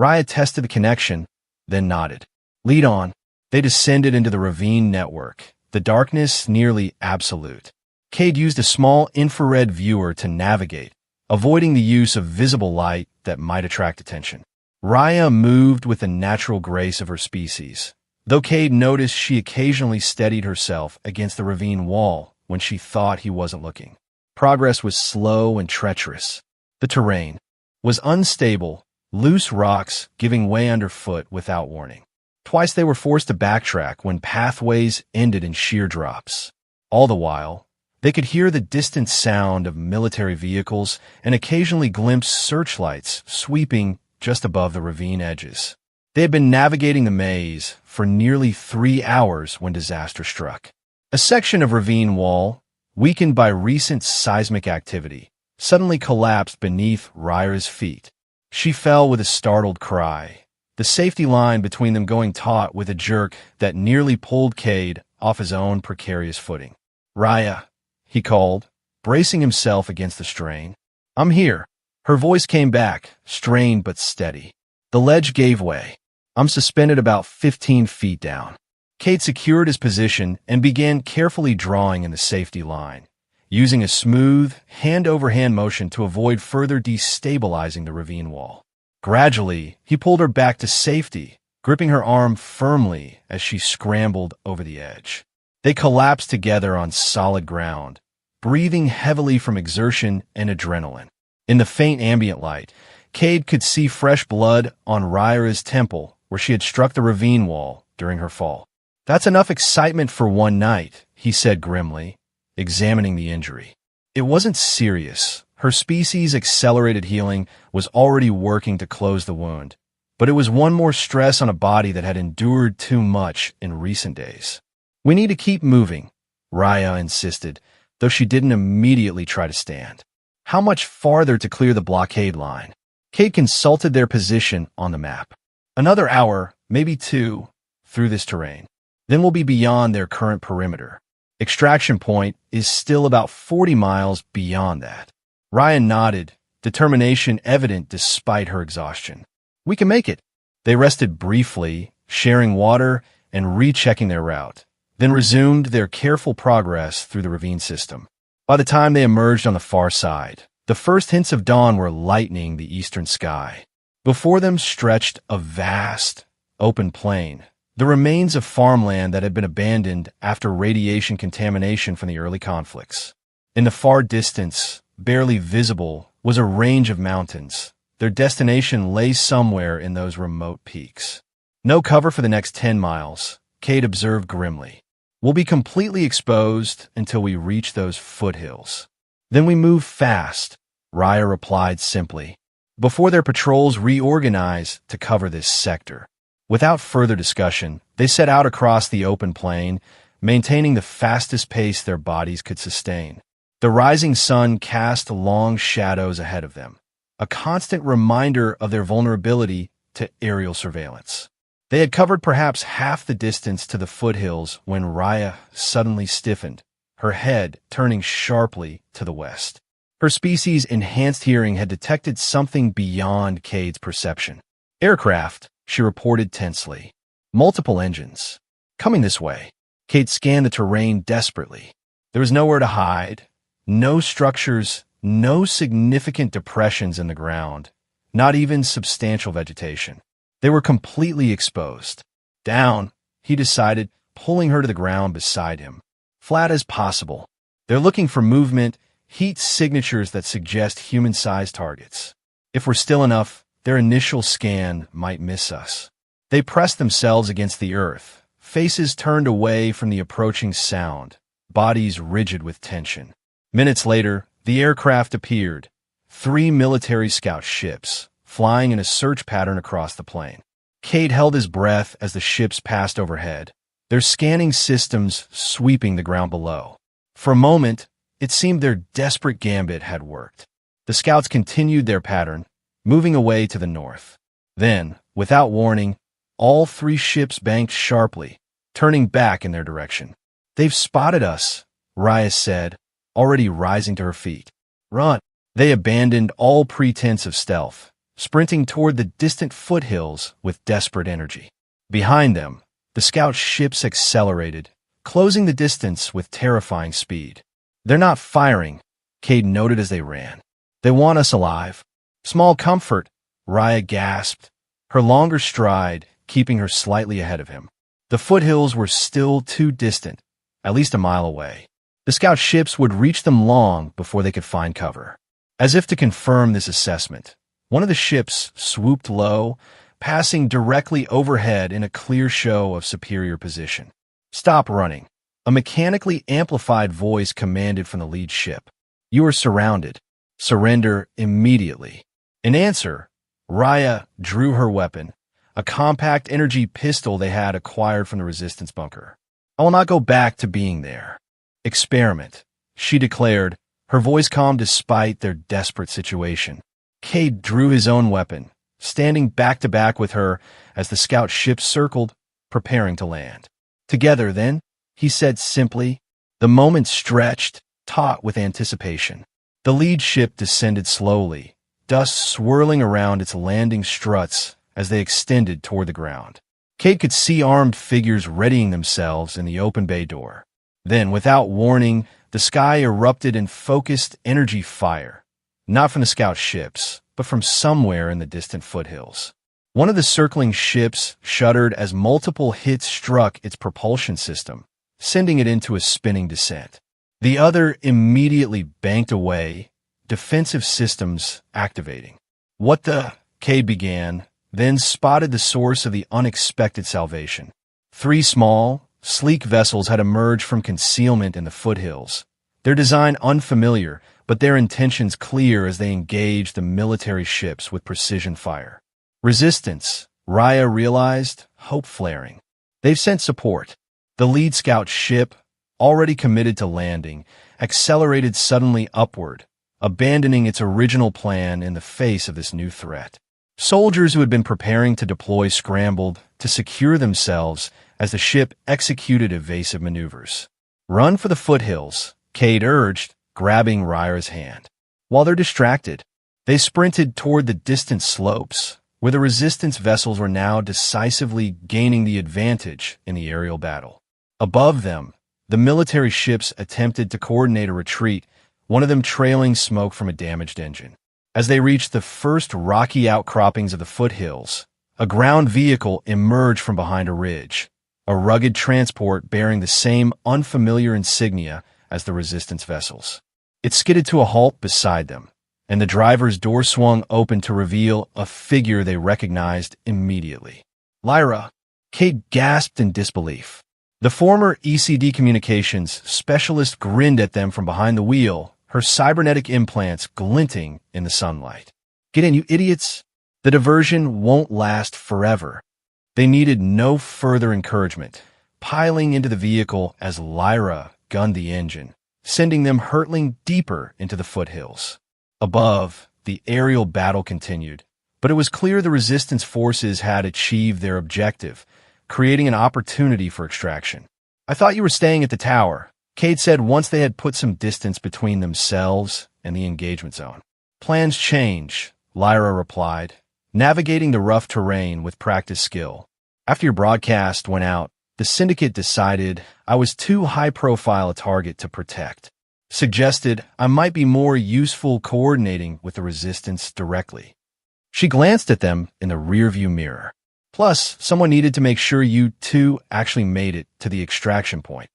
Raya tested the connection, then nodded. Lead on. They descended into the ravine network, the darkness nearly absolute. Cade used a small infrared viewer to navigate, avoiding the use of visible light that might attract attention. Raya moved with the natural grace of her species, though Cade noticed she occasionally steadied herself against the ravine wall when she thought he wasn't looking. Progress was slow and treacherous. The terrain was unstable, loose rocks giving way underfoot without warning. Twice they were forced to backtrack when pathways ended in sheer drops. All the while, they could hear the distant sound of military vehicles and occasionally glimpse searchlights sweeping just above the ravine edges. They had been navigating the maze for nearly 3 hours when disaster struck. A section of ravine wall, weakened by recent seismic activity, suddenly collapsed beneath Raya's feet. She fell with a startled cry, the safety line between them going taut with a jerk that nearly pulled Cade off his own precarious footing. "Raya," he called, bracing himself against the strain. "I'm here." Her voice came back, strained but steady. The ledge gave way. "I'm suspended about 15 feet down." Cade secured his position and began carefully drawing in the safety line, using a smooth, hand-over-hand motion to avoid further destabilizing the ravine wall. Gradually, he pulled her back to safety, gripping her arm firmly as she scrambled over the edge. They collapsed together on solid ground, breathing heavily from exertion and adrenaline. In the faint ambient light, Cade could see fresh blood on Raya's temple where she had struck the ravine wall during her fall. "That's enough excitement for one night," he said grimly, examining the injury. It wasn't serious. Her species' accelerated healing was already working to close the wound, but it was one more stress on a body that had endured too much in recent days. "We need to keep moving," Raya insisted, though she didn't immediately try to stand. How much farther to clear the blockade line? Cade consulted their position on the map. "Another hour, maybe 2, through this terrain. Then we'll be beyond their current perimeter. Extraction point is still about 40 miles beyond that." Ryan nodded, determination evident despite her exhaustion. "We can make it." They rested briefly, sharing water and rechecking their route, then resumed their careful progress through the ravine system. By the time they emerged on the far side, the first hints of dawn were lightening the eastern sky. Before them stretched a vast, open plain, the remains of farmland that had been abandoned after radiation contamination from the early conflicts. In the far distance, barely visible, was a range of mountains. Their destination lay somewhere in those remote peaks. "No cover for the next 10 miles, Cade observed grimly. "We'll be completely exposed until we reach those foothills. Then we move fast," Raya replied simply, "before their patrols reorganize to cover this sector." Without further discussion, they set out across the open plain, maintaining the fastest pace their bodies could sustain. The rising sun cast long shadows ahead of them, a constant reminder of their vulnerability to aerial surveillance. They had covered perhaps half the distance to the foothills when Raya suddenly stiffened, her head turning sharply to the west. Her species' enhanced hearing had detected something beyond Cade's perception. "Aircraft," she reported tensely. "Multiple engines. Coming this way." Cade scanned the terrain desperately. There was nowhere to hide. No structures, no significant depressions in the ground, not even substantial vegetation. They were completely exposed. "Down," he decided, pulling her to the ground beside him. "Flat as possible. They're looking for movement, heat signatures that suggest human-sized targets. If we're still enough, their initial scan might miss us." They pressed themselves against the earth, faces turned away from the approaching sound, bodies rigid with tension. Minutes later, the aircraft appeared, 3 military scout ships, flying in a search pattern across the plain. Cade held his breath as the ships passed overhead, their scanning systems sweeping the ground below. For a moment, it seemed their desperate gambit had worked. The scouts continued their pattern, moving away to the north. Then, without warning, all 3 ships banked sharply, turning back in their direction. "They've spotted us," Raya said, already rising to her feet. "Run." They abandoned all pretense of stealth, sprinting toward the distant foothills with desperate energy. Behind them, the scout ships accelerated, closing the distance with terrifying speed. "They're not firing," Cade noted as they ran. "They want us alive." "Small comfort," Raya gasped, her longer stride keeping her slightly ahead of him. The foothills were still too distant, at least a mile away. The scout ships would reach them long before they could find cover. As if to confirm this assessment, one of the ships swooped low, passing directly overhead in a clear show of superior position. "Stop running," a mechanically amplified voice commanded from the lead ship. "You are surrounded. Surrender immediately." In answer, Raya drew her weapon, a compact energy pistol they had acquired from the resistance bunker. "I will not go back to being there." "Experiment," she declared, her voice calm despite their desperate situation. Cade drew his own weapon, standing back-to-back with her as the scout ship circled, preparing to land. "Together, then," he said simply. The moment stretched, taut with anticipation. The lead ship descended slowly, dust swirling around its landing struts as they extended toward the ground. Cade could see armed figures readying themselves in the open bay door. Then, without warning, the sky erupted in focused energy fire, not from the scout ships, but from somewhere in the distant foothills. One of the circling ships shuddered as multiple hits struck its propulsion system, sending it into a spinning descent. The other immediately banked away, defensive systems activating. "What the?" Cade began, then spotted the source of the unexpected salvation. 3 small, sleek vessels had emerged from concealment in the foothills, their design unfamiliar, but their intentions clear as they engaged the military ships with precision fire. Resistance, Raya realized, hope flaring. They've sent support. The lead scout ship, already committed to landing, accelerated suddenly upward, abandoning its original plan in the face of this new threat. Soldiers who had been preparing to deploy scrambled to secure themselves as the ship executed evasive maneuvers. "Run for the foothills," Cade urged, grabbing Raya's hand. While they're distracted, they sprinted toward the distant slopes, where the resistance vessels were now decisively gaining the advantage in the aerial battle. Above them, the military ships attempted to coordinate a retreat, one of them trailing smoke from a damaged engine. As they reached the first rocky outcroppings of the foothills, a ground vehicle emerged from behind a ridge, a rugged transport bearing the same unfamiliar insignia as the resistance vessels. It skidded to a halt beside them, and the driver's door swung open to reveal a figure they recognized immediately. "Lyra!" Cade gasped in disbelief. The former ECD communications specialist grinned at them from behind the wheel, her cybernetic implants glinting in the sunlight. "Get in, you idiots! The diversion won't last forever." They needed no further encouragement, piling into the vehicle as Lyra gunned the engine, sending them hurtling deeper into the foothills. Above, the aerial battle continued, but it was clear the resistance forces had achieved their objective, creating an opportunity for extraction. "I thought you were staying at the tower," Cade said once they had put some distance between themselves and the engagement zone. "Plans change," Lyra replied, navigating the rough terrain with practiced skill. "After your broadcast went out, the Syndicate decided I was too high-profile a target to protect. Suggested I might be more useful coordinating with the Resistance directly." She glanced at them in the rearview mirror. "Plus, someone needed to make sure you two actually made it to the extraction point."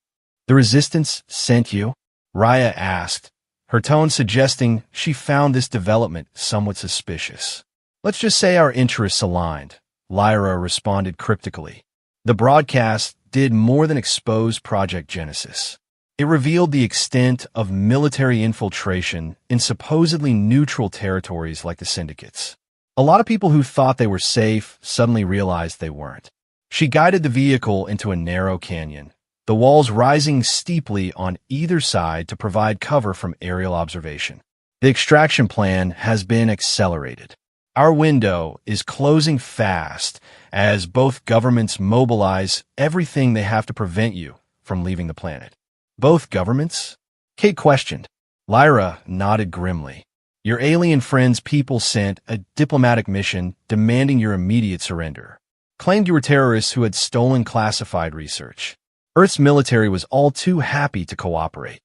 "The Resistance sent you?" Raya asked, her tone suggesting she found this development somewhat suspicious. "Let's just say our interests aligned," Lyra responded cryptically. The broadcast did more than expose Project Genesis. It revealed the extent of military infiltration in supposedly neutral territories like the Syndicate's. A lot of people who thought they were safe suddenly realized they weren't. She guided the vehicle into a narrow canyon, the walls rising steeply on either side to provide cover from aerial observation. "The extraction plan has been accelerated. Our window is closing fast as both governments mobilize everything they have to prevent you from leaving the planet." "Both governments?" Kate questioned. Lyra nodded grimly. Your alien friend's people sent a diplomatic mission demanding your immediate surrender. Claimed you were terrorists who had stolen classified research. Earth's military was all too happy to cooperate.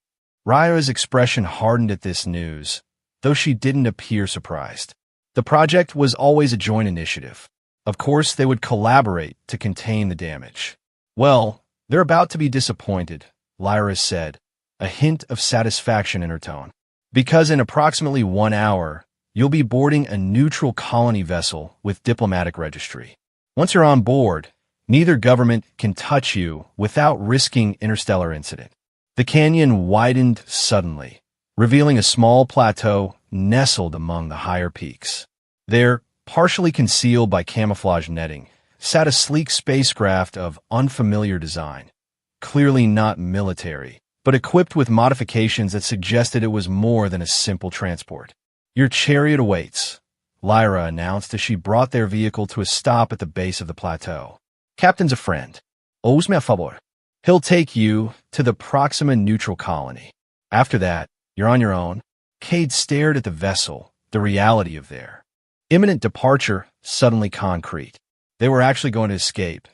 Raya's expression hardened at this news, though she didn't appear surprised. The project was always a joint initiative. Of course, they would collaborate to contain the damage. Well, they're about to be disappointed, Lyra said, a hint of satisfaction in her tone. Because in approximately 1 hour, you'll be boarding a neutral colony vessel with diplomatic registry. Once you're on board, neither government can touch you without risking interstellar incident. The canyon widened suddenly, revealing a small plateau nestled among the higher peaks. There, partially concealed by camouflage netting, sat a sleek spacecraft of unfamiliar design, clearly not military, but equipped with modifications that suggested it was more than a simple transport. Your chariot awaits, Lyra announced as she brought their vehicle to a stop at the base of the plateau. Captain's a friend. Ousme a favor. He'll take you to the Proxima neutral colony. After that, you're on your own. Cade stared at the vessel, the reality of their imminent departure suddenly concrete. They were actually going to escape,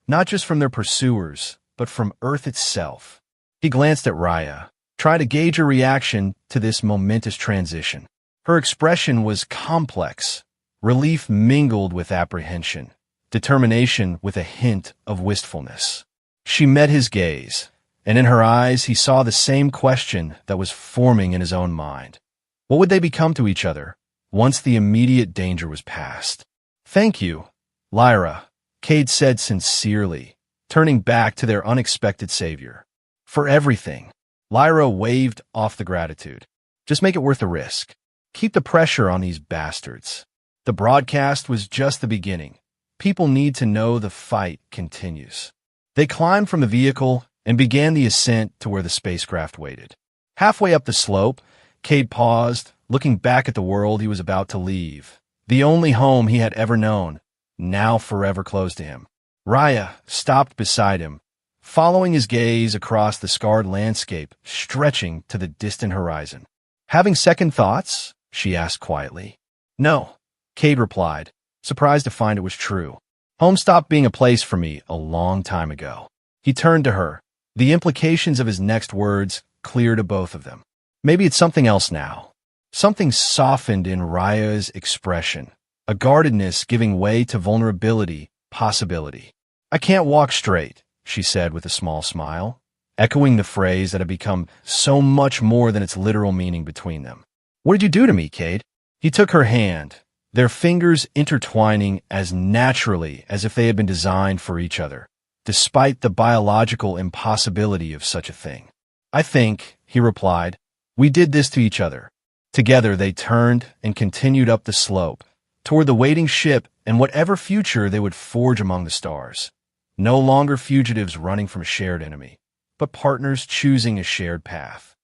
not just from their pursuers, but from Earth itself. He glanced at Raya, trying to gauge her reaction to this momentous transition. Her expression was complex, relief mingled with apprehension, determination with a hint of wistfulness. She met his gaze, and in her eyes he saw the same question that was forming in his own mind. What would they become to each other once the immediate danger was past? Thank you, Lyra, Cade said sincerely, turning back to their unexpected savior. For everything. Lyra waved off the gratitude. Just make it worth the risk. Keep the pressure on these bastards. The broadcast was just the beginning. People need to know the fight continues. They climbed from the vehicle and began the ascent to where the spacecraft waited. Halfway up the slope, Cade paused, looking back at the world he was about to leave. The only home he had ever known, now forever closed to him. Raya stopped beside him, following his gaze across the scarred landscape stretching to the distant horizon. Having second thoughts? She asked quietly. No, Cade replied, surprised to find it was true. Home stopped being a place for me a long time ago. He turned to her. The implications of his next words clear to both of them. Maybe it's something else now. Something softened in Raya's expression, a guardedness giving way to vulnerability, possibility. I can't walk straight, she said with a small smile, echoing the phrase that had become so much more than its literal meaning between them. What did you do to me, Cade? He took her hand, their fingers intertwining as naturally as if they had been designed for each other, despite the biological impossibility of such a thing. I think, he replied, we did this to each other. Together they turned and continued up the slope, toward the waiting ship and whatever future they would forge among the stars. No longer fugitives running from a shared enemy, but partners choosing a shared path.